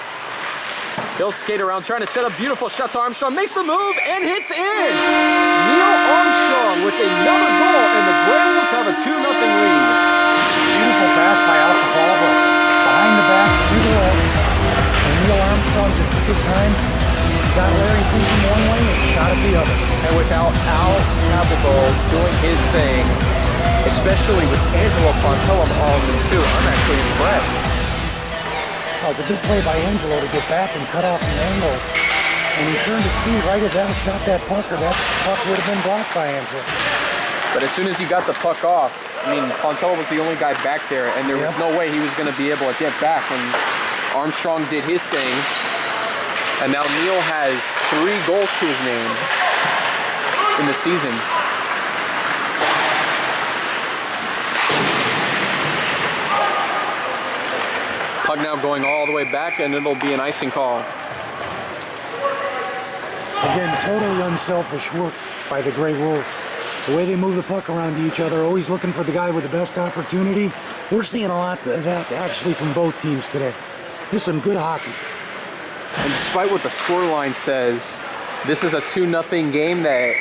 He'll skate around, trying to set up beautiful shot to Armstrong. Makes the move and hits in. Neil Armstrong with another goal, and the Grey Wolves have a 2-0 lead. Beautiful pass by Al Capalbo. Behind the back, through the legs. And Neil Armstrong just took his time. Got Larry thinking one way and shot it the other. And without Al Capable doing his thing, especially with Angelo Pontello on them too, I'm actually impressed. Oh, it's a big play by Angelo to get back and cut off an angle. And he turned his feet right as Al shot that puck, or that puck would have been blocked by Angelo. But as soon as he got the puck off, I mean, Pontello was the only guy back there, and there was no way he was going to be able to get back when Armstrong did his thing. And now Neil has 3 goals to his name in the season. Puck now going all the way back, and it'll be an icing call. Again, totally unselfish work by the Grey Wolves. The way they move the puck around to each other, always looking for the guy with the best opportunity. We're seeing a lot of that actually from both teams today. There's some good hockey. And despite what the scoreline says, this is a 2-0 game that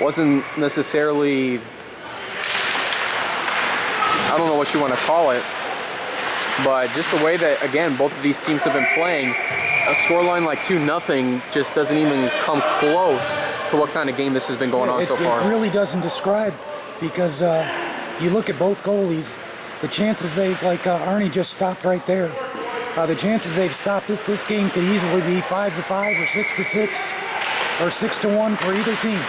wasn't necessarily, I don't know what you want to call it, but just the way that, again, both of these teams have been playing, a scoreline like 2-0 just doesn't even come close to what kind of game this has been going on so far. It really doesn't describe, because you look at both goalies, the chances like Arnie just stopped right there. The chances they've stopped this game could easily be 5-5 or 6-6 or 6-1 for either team.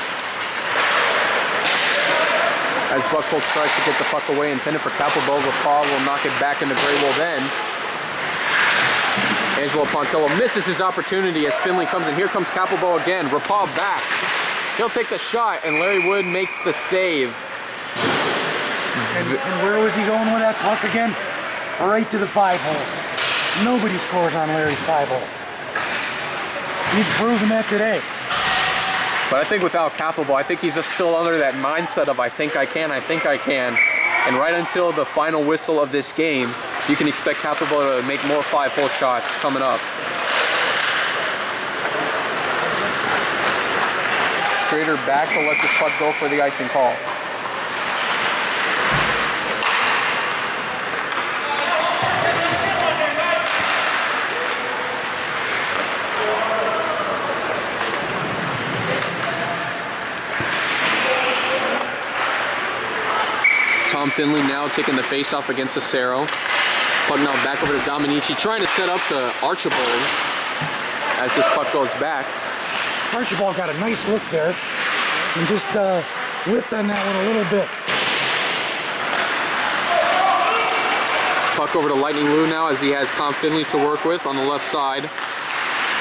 As Buckholz tries to get the puck away, intended for Capelbo, Rapal will knock it back into Grey Wolf end. Angelo Pontello misses his opportunity as Finley comes in. Here comes Capelbo again. Rapal back. He'll take the shot, and Larry Wood makes the save. And where was he going with that puck again? Right to the 5-hole. Nobody scores on Larry's 5-hole. He's proven that today. But I think without Capelbo, I think he's just still under that mindset of I think I can, I think I can. And right until the final whistle of this game, you can expect Capelbo to make more 5-hole shots coming up. Strader back to let this puck go for the icing call. Tom Finley now taking the face-off against Cicero. Puck now back over to Dominici, trying to set up to Archibald as this puck goes back. Archibald got a nice look there and just whipped on that one a little bit. Puck over to Lightning Lou now as he has Tom Finley to work with on the left side.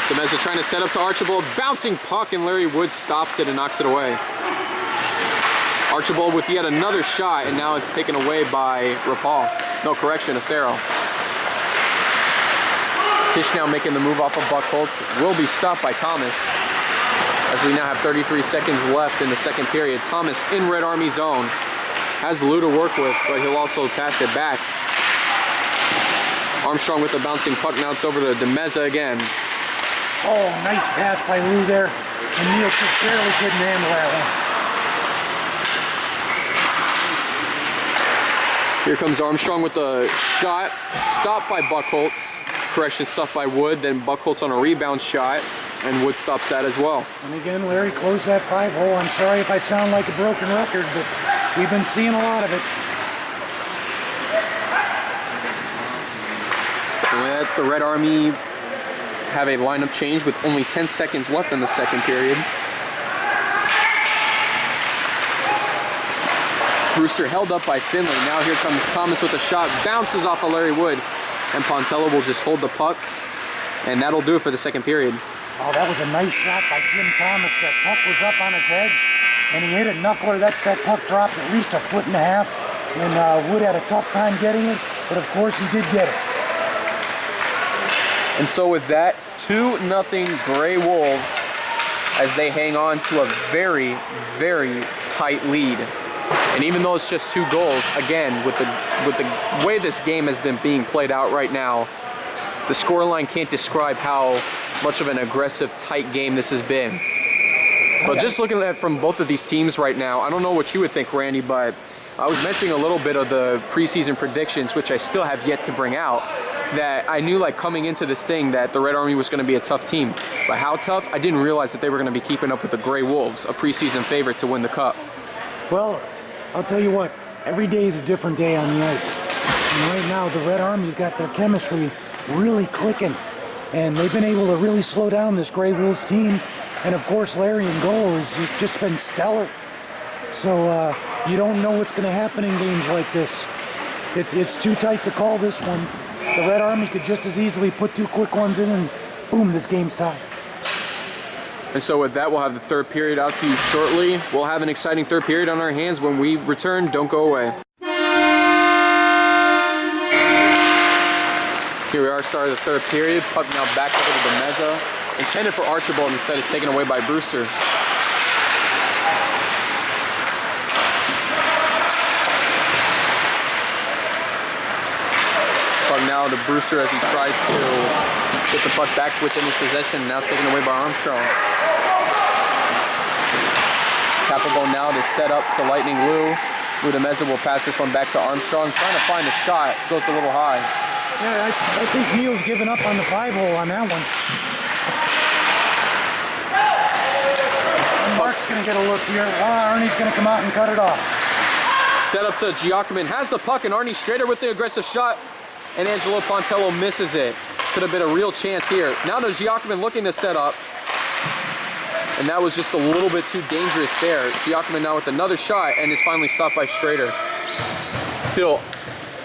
DeMeza trying to set up to Archibald. Bouncing puck, and Larry Woods stops it and knocks it away. Archibald with yet another shot, and now it's taken away by Rapal. No, correction, Acero. Tisch now making the move off of Buchholz. Will be stopped by Thomas. As we now have 33 seconds left in the second period. Thomas in Red Army zone. Has Lou to work with, but he'll also pass it back. Armstrong with the bouncing puck. Now it's over to DeMeza again. Oh, nice pass by Lou there. And Neil just barely couldn't handle that one. Here comes Armstrong with the shot. Stopped by Buchholz. Correction, stopped by Wood. Then Buchholz on a rebound shot. And Wood stops that as well. And again, Larry closed that 5-hole. I'm sorry if I sound like a broken record, but we've been seeing a lot of it. Let the Red Army have a lineup change with only 10 seconds left in the second period. Brewster held up by Finley. Now here comes Thomas with a shot. Bounces off of Larry Wood. And Pontello will just hold the puck. And that'll do it for the second period. Oh, that was a nice shot by Jim Thomas. That puck was up on his head. And he hit a knuckler. That puck dropped at least 1.5 feet. And Wood had a tough time getting it. But of course he did get it. And so with that, 2-0 Gray Wolves as they hang on to a very, very tight lead. And even though it's just 2 goals, again, with the way this game has been being played out right now, the scoreline can't describe how much of an aggressive, tight game this has been. But just looking at it from both of these teams right now, I don't know what you would think, Randy, but I was mentioning a little bit of the preseason predictions, which I still have yet to bring out, that I knew, like, coming into this thing that the Red Army was going to be a tough team. But how tough? I didn't realize that they were going to be keeping up with the Gray Wolves, a preseason favorite to win the Cup. Well, I'll tell you what, every day is a different day on the ice. And right now, the Red Army got their chemistry really clicking. And they've been able to really slow down this Gray Wolves team. And of course, Larry in goal has just been stellar. So you don't know what's going to happen in games like this. It's too tight to call this one. The Red Army could just as easily put 2 quick ones in and boom, this game's tied. And so with that, we'll have the third period out to you shortly. We'll have an exciting third period on our hands when we return. Don't go away. Here we are, start of the third period. Puck now back over to DeMeza. Intended for Archibald, instead it's taken away by Brewster. Puck now to Brewster as he tries to get the puck back within his possession. Now it's taken away by Armstrong. Capital now to set up to Lightning Lou. Lou DeMeza will pass this one back to Armstrong. Trying to find a shot. Goes a little high. Yeah, I think Neil's given up on the 5-hole on that one. Mark's going to get a look here. Arnie's going to come out and cut it off. Set up to Giacomin. Has the puck, and Arnie Strader with the aggressive shot. And Angelo Pontello misses it. Could have been a real chance here. Now to Giacomin looking to set up. And that was just a little bit too dangerous there. Giacomin now with another shot, and is finally stopped by Strader. Still,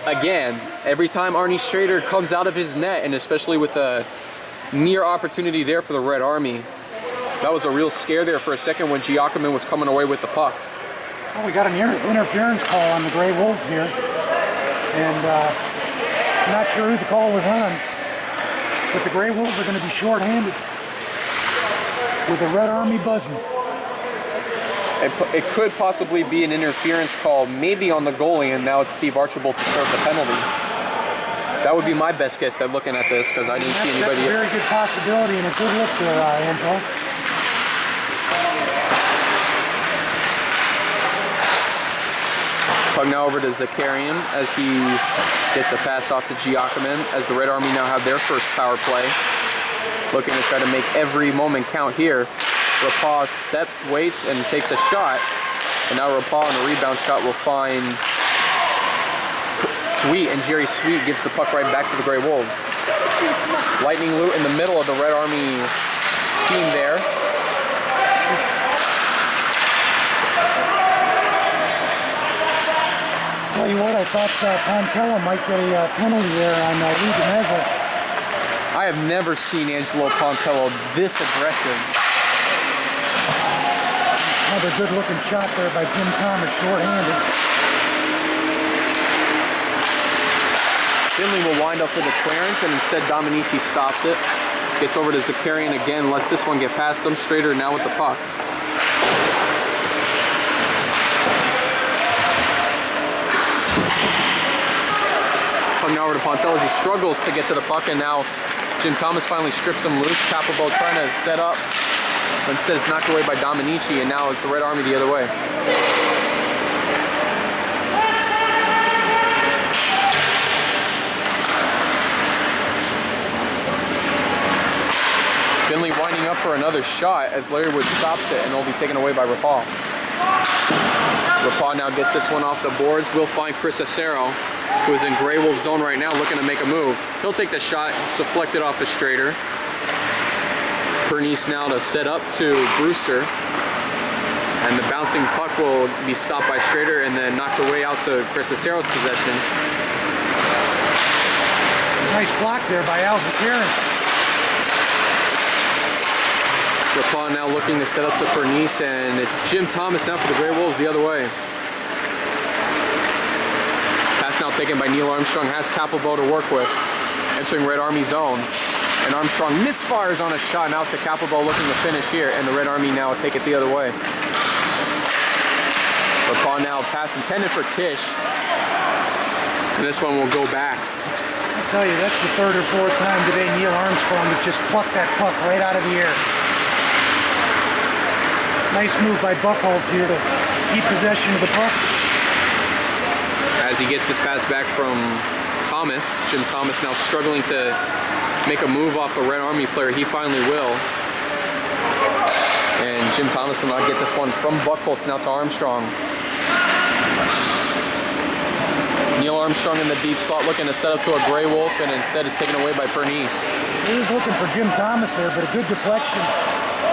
again, every time Arnie Strader comes out of his net, and especially with the near opportunity there for the Red Army, that was a real scare there for a second when Giacomin was coming away with the puck. Well, we got an interference call on the Gray Wolves here. And I'm not sure who the call was on. But the Gray Wolves are going to be short-handed with the Red Army buzzing. It could possibly be an interference call, maybe on the goalie, and now it's Steve Archibald to serve the penalty. That would be my best guess at looking at this, because I didn't see anybody. That's a very good possibility and a good look there, Angelo. Puck now over to Zakarian as he gets the pass off to Giacomin, as the Red Army now have their first power play. Looking to try to make every moment count here. Rapaz steps, waits, and takes a shot. And now Rapaz on a rebound shot will find Sweet, and Jerry Sweet gives the puck right back to the Gray Wolves. Lightning Lou in the middle of the Red Army scheme there. Tell you what, I thought Pontello might get a penalty there on Lou DeMezza. I have never seen Angelo Pontello this aggressive. Another good-looking shot there by Jim Thomas, short-handed. Finley will wind up with a clearance, and instead Dominici stops it. Gets over to Zakarian again, lets this one get past him. Strader now with the puck. Puck now over to Pontello as he struggles to get to the puck, and now Jim Thomas finally strips him loose. Capable trying to set up, but instead it's knocked away by Dominici, and now it's the Red Army the other way. Finley winding up for another shot as Larry Wood stops it, and it'll be taken away by Rapal. Rapal now gets this one off the boards. We'll find Chris Acero, who is in Grey Wolf zone right now, looking to make a move. He'll take the shot. It's deflected off the Strader. Pernice now to set up to Brewster. And the bouncing puck will be stopped by Strader and then knocked away out to Chris Acero's possession. Nice block there by Al Zakarian. Rapal now looking to set up to Pernice, and it's Jim Thomas now for the Grey Wolves the other way. Pass now taken by Neil Armstrong, has Capelbo to work with. Entering Red Army zone. And Armstrong misfires on a shot. Now it's Capelbo looking to finish here, and the Red Army now take it the other way. Rapal now pass intended for Tisch. And this one will go back. I'll tell you, that's the third or fourth time today Neil Armstrong has just plucked that puck right out of the air. Nice move by Buchholz here to keep possession of the puck. As he gets this pass back from Thomas, Jim Thomas now struggling to make a move off a Red Army player. He finally will. And Jim Thomas will now get this one from Buchholz now to Armstrong. Neil Armstrong in the deep slot looking to set up to a Grey Wolf, and instead it's taken away by Pernice. He was looking for Jim Thomas there, but a good deflection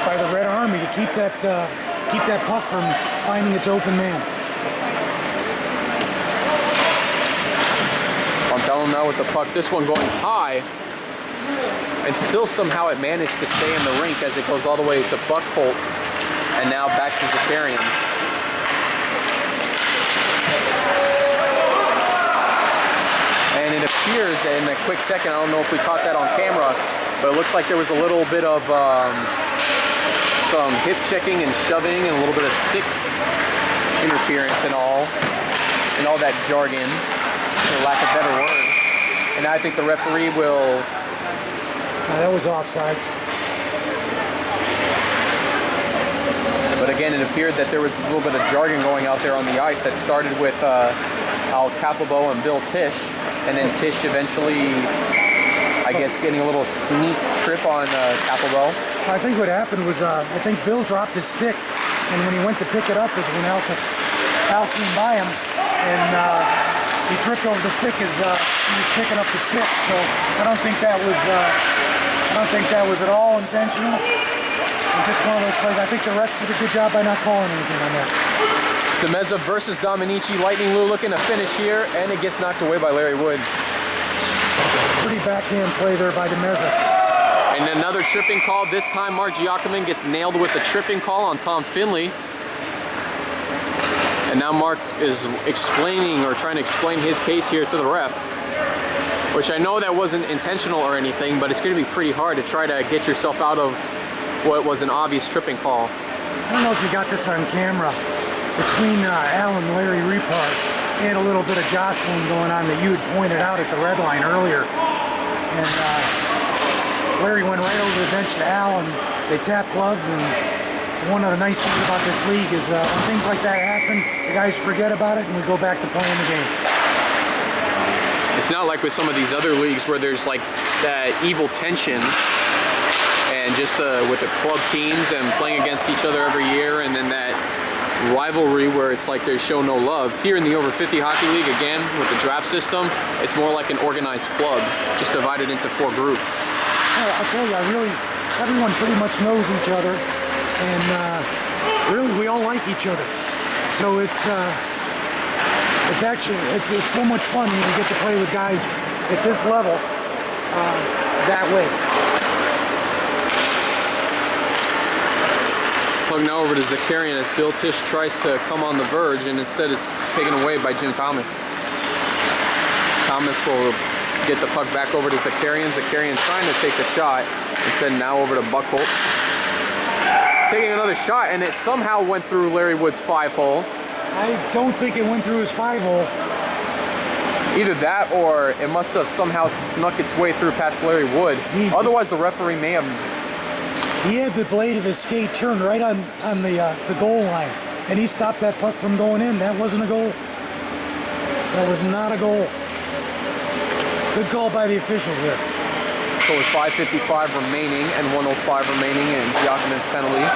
by the Red Army to keep that puck from finding its open man. Pontello now with the puck. This one going high, and still somehow it managed to stay in the rink as it goes all the way to Buchholz, and now back to Zakarian. And it appears in a quick second, I don't know if we caught that on camera, but it looks like there was a little bit of some hip checking and shoving and a little bit of stick interference and all that jargon, for lack of better word. And I think the referee will... that was offsides. But again, it appeared that there was a little bit of jargon going out there on the ice that started with Al Capelbo and Bill Tisch, and then Tisch eventually, I guess, getting a little sneak trip on Capelbo. I think what happened was, I think Bill dropped his stick, and when he went to pick it up was when Al came by him, and he tripped over the stick as he was picking up the stick. So I don't think that was at all intentional. And just one of those plays. I think the refs did a good job by not calling anything on that. DeMezza versus Dominici. Lightning Lou looking to finish here, and it gets knocked away by Larry Wood. Pretty backhand play there by DeMezza. And another tripping call. This time Mark Giacomin gets nailed with the tripping call on Tom Finley. And now Mark is explaining or trying to explain his case here to the ref, which I know that wasn't intentional or anything, but it's going to be pretty hard to try to get yourself out of what was an obvious tripping call. I don't know if you got this on camera. Between Al and Larry Repart, they had a little bit of jostling going on that you had pointed out at the red line earlier. And Larry went right over the bench to Al, and they tapped gloves. And one of the nice things about this league is when things like that happen, the guys forget about it and we go back to playing the game. It's not like with some of these other leagues where there's like that evil tension and just with the club teams and playing against each other every year, and then that rivalry where it's like they show no love. Here in the over 50 hockey league, again with the draft system, it's more like an organized club, just divided into 4 groups. I'll tell you, everyone pretty much knows each other, and really we all like each other. So it's It's actually, it's so much fun when you get to play with guys at this level that way. Puck now over to Zakarian as Bill Tisch tries to come on the verge, and instead it's taken away by Jim Thomas. Thomas will get the puck back over to Zakarian. Zakarian trying to take the shot. Instead now over to Buchholz. Taking another shot, and it somehow went through Larry Wood's 5-hole. I don't think it went through his 5-hole. Either that or it must have somehow snuck its way through past Larry Wood. Otherwise the referee may have... He had the blade of his skate turned right on the goal line, and he stopped that puck from going in. That wasn't a goal. That was not a goal. Good call by the officials there. So with 5:55 remaining and 1:05 remaining and Giacomin's penalty,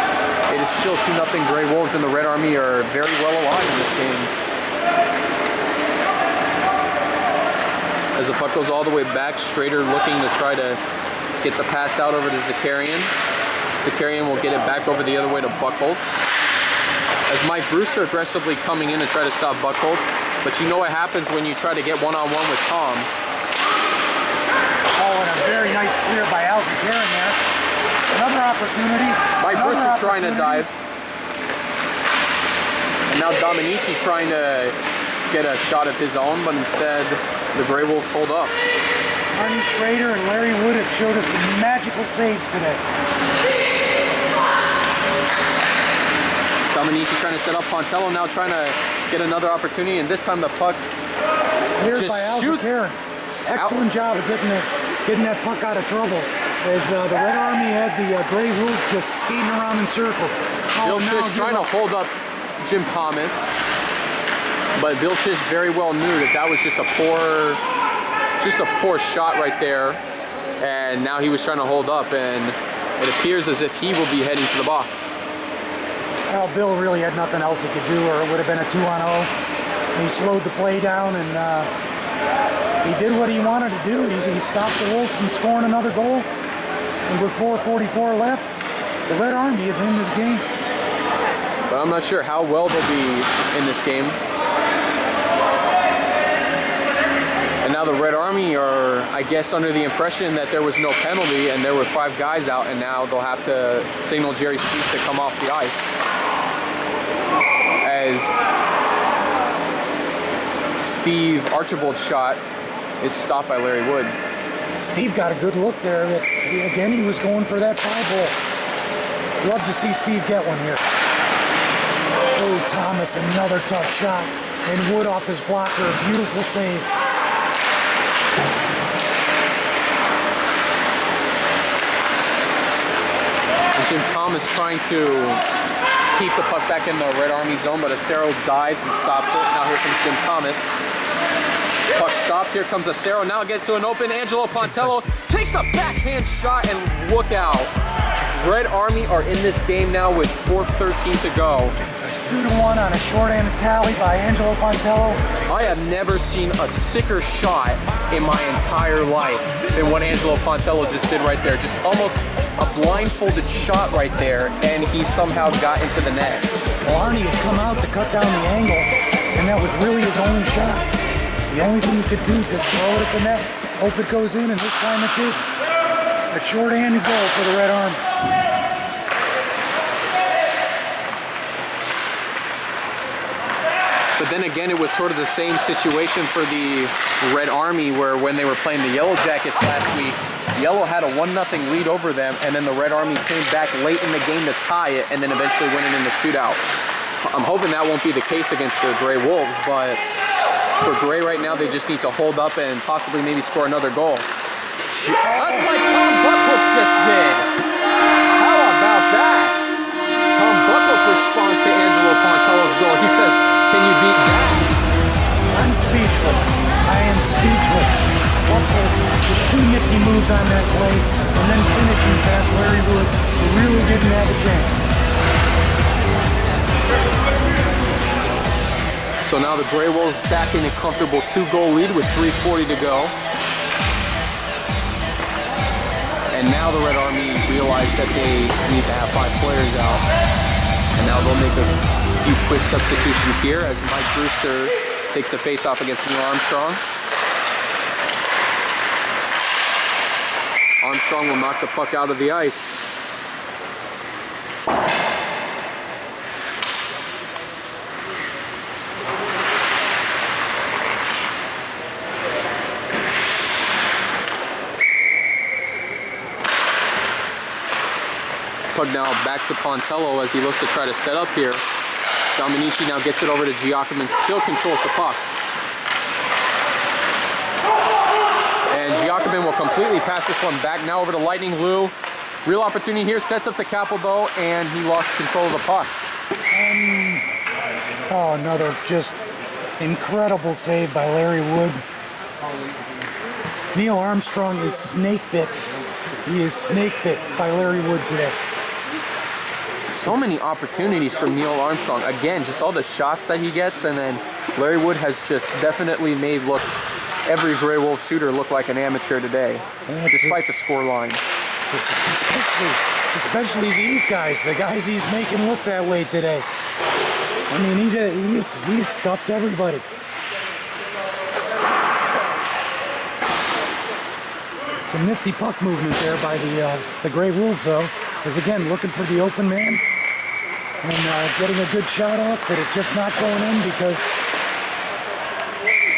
it is still 2-0 Grey Wolves, and the Red Army are very well alive in this game. As the puck goes all the way back, Strader looking to try to get the pass out over to Zakarian. Zakarian will get it back over the other way to Buchholz. As Mike Brewster aggressively coming in to try to stop Buchholz, but you know what happens when you try to get one-on-one with Tom. Oh, and a very nice clear by Al Zakarian there. Another opportunity. Mike Brewster trying to dive. And now Dominici trying to get a shot of his own, but instead the Grey Wolves hold up. Arnie Schrader and Larry Wood have showed us some magical saves today. Dominici trying to set up Pontello, now trying to get another opportunity, and this time the puck Cleared just by Al shoots Zakarian. Excellent job of getting that puck out of trouble. As the Red Army had the Grey Wolves just skating around in circles. Bill Tisch trying to hold up Jim Thomas, but Bill Tisch very well knew that that was just a poor shot right there, and now he was trying to hold up, and it appears as if he will be heading to the box. Well, Bill really had nothing else he could do, or it would have been a 2-on-0. He slowed the play down, and he did what he wanted to do. He stopped the Wolves from scoring another goal. And with 4:44 left, the Red Army is in this game. But I'm not sure how well they'll be in this game. And now the Red Army are, I guess, under the impression that there was no penalty and there were 5 guys out, and now they'll have to signal Jerry Steve to come off the ice. As Steve Archibald's shot is stopped by Larry Wood. Steve got a good look there, but again, he was going for that 5-hole. Love to see Steve get one here. Oh, Thomas, another tough shot. And Wood off his blocker, a beautiful save. And Jim Thomas trying to keep the puck back in the Red Army zone, but Acero dives and stops it. Now here comes Jim Thomas. Puck stopped. Here comes Acero. Now gets to an open. Angelo Pontello takes the backhand shot, and look out. Red Army are in this game now with 4:13 to go. 2-1 on a shorthanded tally by Angelo Pontello. I have never seen a sicker shot in my entire life than what Angelo Pontello just did right there. Just almost a blindfolded shot right there, and he somehow got into the net. Well, Arnie had come out to cut down the angle, and that was really his only shot. The only thing he could do, just throw it at the net, hope it goes in, and this time it did. A short-handed goal for the Red Army. But then again, it was sort of the same situation for the Red Army, where when they were playing the Yellow Jackets last week, Yellow had a 1-0 lead over them, and then the Red Army came back late in the game to tie it, and then eventually winning in the shootout. I'm hoping that won't be the case against the Grey Wolves, but for Grey right now, they just need to hold up and possibly maybe score another goal. Just like Tom Buchholz just did. How about that? Tom Buchholz responds to Angelo Pontello's goal. He says, "Can you beat that?" I'm speechless. I am speechless. Buchholz with 2 nifty moves on that play, and then finishing past Larry Wood, who really didn't have a chance. So now the Grey Wolves back in a comfortable 2-goal lead with 3:40 to go. And now the Red Army realize that they need to have 5 players out. And now they'll make a few quick substitutions here as Mike Brewster Takes the face-off against Neil Armstrong. Armstrong will knock the puck out of the ice. Puck now back to Pontello as he looks to try to set up here. Dominici now gets it over to Giacomin, still controls the puck. And Giacomin will completely pass this one back now over to Lightning Lou. Real opportunity here, sets up to Capelbo, and he lost control of the puck. Oh, another just incredible save by Larry Wood. Neil Armstrong is snake bit. He is snake bit by Larry Wood today. So many opportunities from Neil Armstrong. Again, just all the shots that he gets, and then Larry Wood has just definitely made every Grey Wolf shooter look like an amateur today, despite the score line. Especially these guys, the guys he's making look that way today. I mean, he's stuffed everybody. Some nifty puck movement there by the Grey Wolves, though. Is again looking for the open man and getting a good shot off, but it's just not going in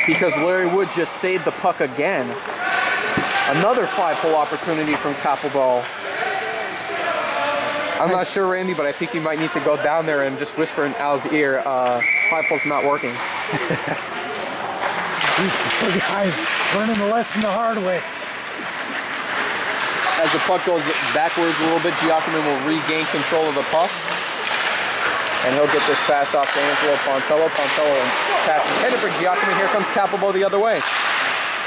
because Larry Wood just saved the puck again. Another 5-hole opportunity from Capelbo. I'm not sure, Randy, but I think you might need to go down there and just whisper in Al's ear, 5-hole's not working. These poor guys learning the lesson the hard way. As the puck goes backwards a little bit, Giacomin will regain control of the puck. And he'll get this pass off to Angelo Pontello. Pontello pass intended for Giacomin. Here comes Capelbo the other way.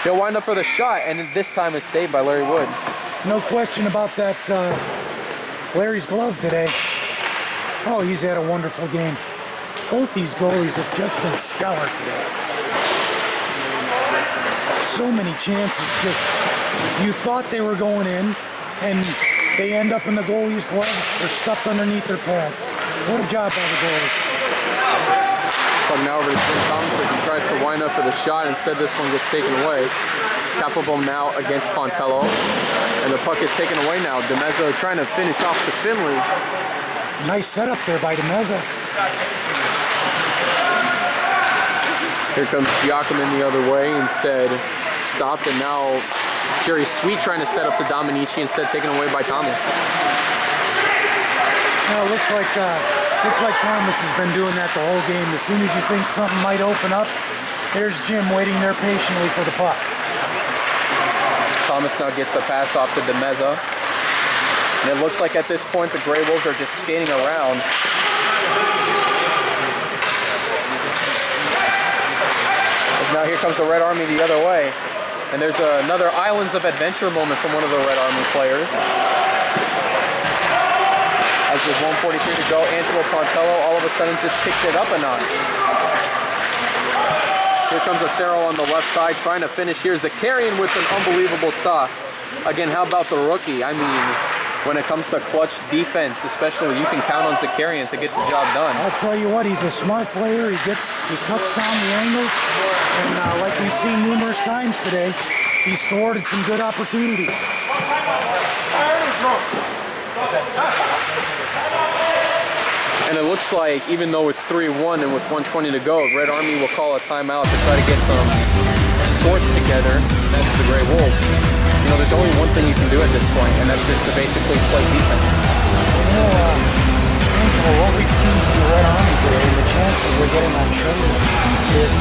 He'll wind up for the shot, and this time it's saved by Larry Wood. No question about that, Larry's glove today. Oh, he's had a wonderful game. Both these goalies have just been stellar today. So many chances, just you thought they were going in, and they end up in the goalie's glove or stuffed underneath their pads. What a job by the goalies. Puck now over to Tim Thomas as he tries to wind up for the shot. Instead, this one gets taken away. Capelbo now against Pontello, and the puck is taken away now. DeMezzo trying to finish off to Finley. Nice setup there by DeMezzo. Here comes Giacomin the other way. Instead, stopped, and now Jerry Sweet trying to set up to Dominici, instead taken away by Thomas. Well, looks like Thomas has been doing that the whole game. As soon as you think something might open up, there's Jim waiting there patiently for the puck. Thomas now gets the pass off to DeMezzo. And it looks like at this point the Grey Wolves are just skating around. As now here comes the Red Army the other way. And there's another Islands of Adventure moment from one of the Red Army players. As with 1:43 to go, Angelo Pontello all of a sudden just kicked it up a notch. Here comes Acero on the left side trying to finish here. Zakarian with an unbelievable stop. Again, how about the rookie? I mean, when it comes to clutch defense, especially, you can count on Zakarian to get the job done. I'll tell you what, he's a smart player. He cuts down the angles, and like we've seen numerous times today, he's thwarted some good opportunities. And it looks like, even though it's 3-1 and with 1:20 to go, Red Army will call a timeout to try to get some sorts together as the Grey Wolves. You know, there's only one thing you can do at this point, and that's just to basically play defense. You know, Angelo, what we've seen from the Red Army today, and the chances we're getting on shoulder, is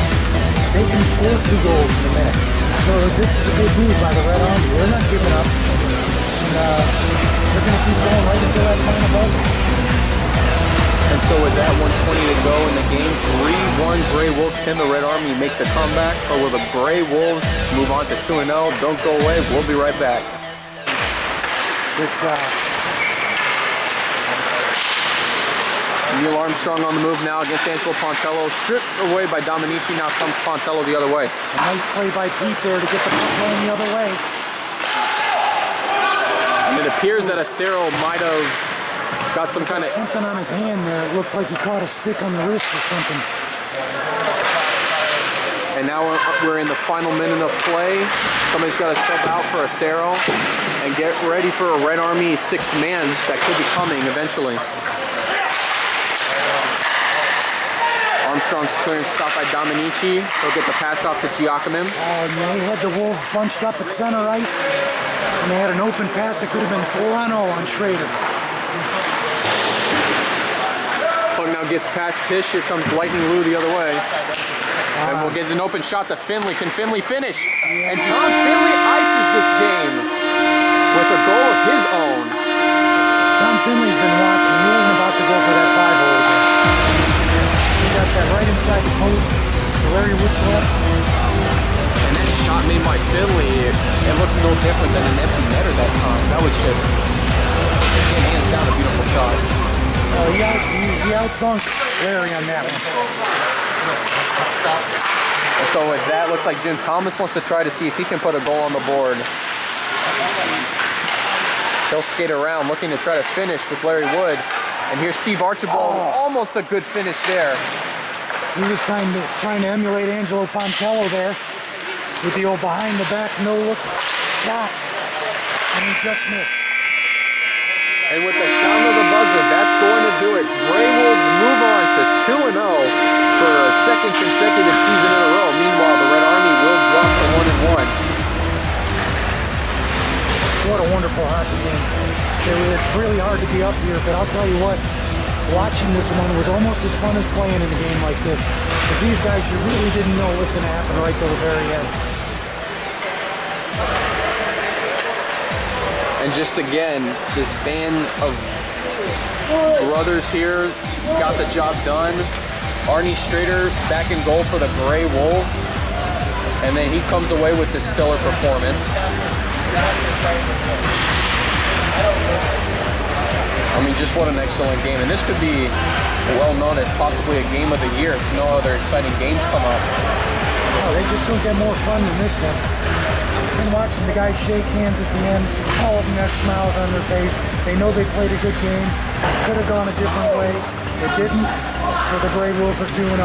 they can score 2 goals in a minute. So this is a good move by the Red Army. They're not giving up. They're going to keep going right until that final buzzer. And so with that 1:20 to go in the game, 3-1 Grey Wolves. Can the Red Army make the comeback, or will the Grey Wolves move on to 2-0? Don't go away. We'll be right back. Good job. Neil Armstrong on the move now against Angelo Pontello. Stripped away by Dominici. Now comes Pontello the other way. A nice play by Pete there to get the puck going the other way. And it appears that Acero might have got some kind of... Something on his hand there. It looks like he caught a stick on the wrist or something. And now we're in the final minute of play. Somebody's got to sub out for Acero and get ready for a Red Army sixth man that could be coming eventually. Armstrong's clearance stopped by Dominici. He'll get the pass off to Giacomim. They had the Wolves bunched up at center ice, and they had an open pass that could have been 4-on-0 on Schrader. Puck now gets past Tisch. Here comes Lightning Lou the other way. And we'll get an open shot to Finley. Can Finley finish? And Tom Finley ices this game with a goal of his own. Tom Finley's been watching. He wasn't about to go for that 5-hole again. He got that right inside the post. Larry Woods left. And that shot made by Finley, it looked no different than an empty netter that time. That was just, again, hands down, a beautiful shot. He outdunked Larry on that one. And so with that, looks like Jim Thomas wants to try to see if he can put a goal on the board. He'll skate around looking to try to finish with Larry Wood. And here's Steve Archibald, almost a good finish there. He was trying to emulate Angelo Pontello there with the old behind the back no look shot. And he just missed. And with the sound of the buzzer, that's going to do it. Grey Wolves move on to 2-0 for a second consecutive season in a row. Meanwhile, the Red Army will drop to 1-1. What a wonderful hockey game. It's really hard to be up here, but I'll tell you what, watching this one was almost as fun as playing in a game like this. Because these guys, you really didn't know what was going to happen right till the very end. And just again, this band of brothers here got the job done. Arnie Strader back in goal for the Grey Wolves. And then he comes away with this stellar performance. I mean, just what an excellent game. And this could be well known as possibly a game of the year if no other exciting games come up. Oh, they just don't get more fun than this one. Been watching the guys shake hands at the end. All of them have smiles on their face. They know they played a good game. It could have gone a different way. It didn't. So the Grey Wolves are 2-0.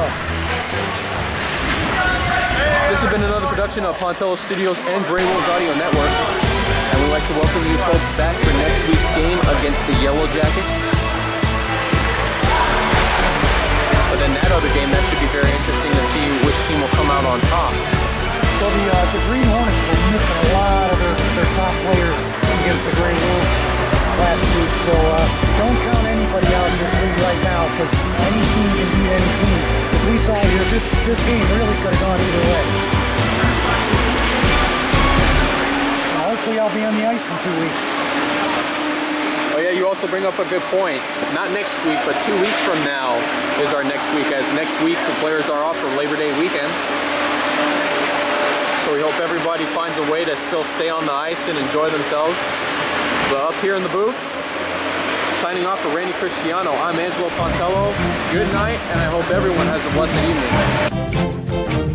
This has been another production of Pontello Studios and Grey Wolves Audio Network. And we'd like to welcome you folks back for next week's game against the Yellow Jackets. But then that other game, that should be very interesting to see which team will come out on top. Well, the Green Hornets were missing a lot of their top players against the Grey Wolves last week. So don't count anybody out in this league right now, because any team can beat any team. As we saw here, this game really could have gone either way. Now, hopefully I'll be on the ice in 2 weeks. Oh yeah, you also bring up a good point. Not next week, but 2 weeks from now is our next week, as next week the players are off for Labor Day weekend. So we hope everybody finds a way to still stay on the ice and enjoy themselves. But up here in the booth, signing off for Randy Cristiano, I'm Angelo Pontello. Good night, and I hope everyone has a blessed evening.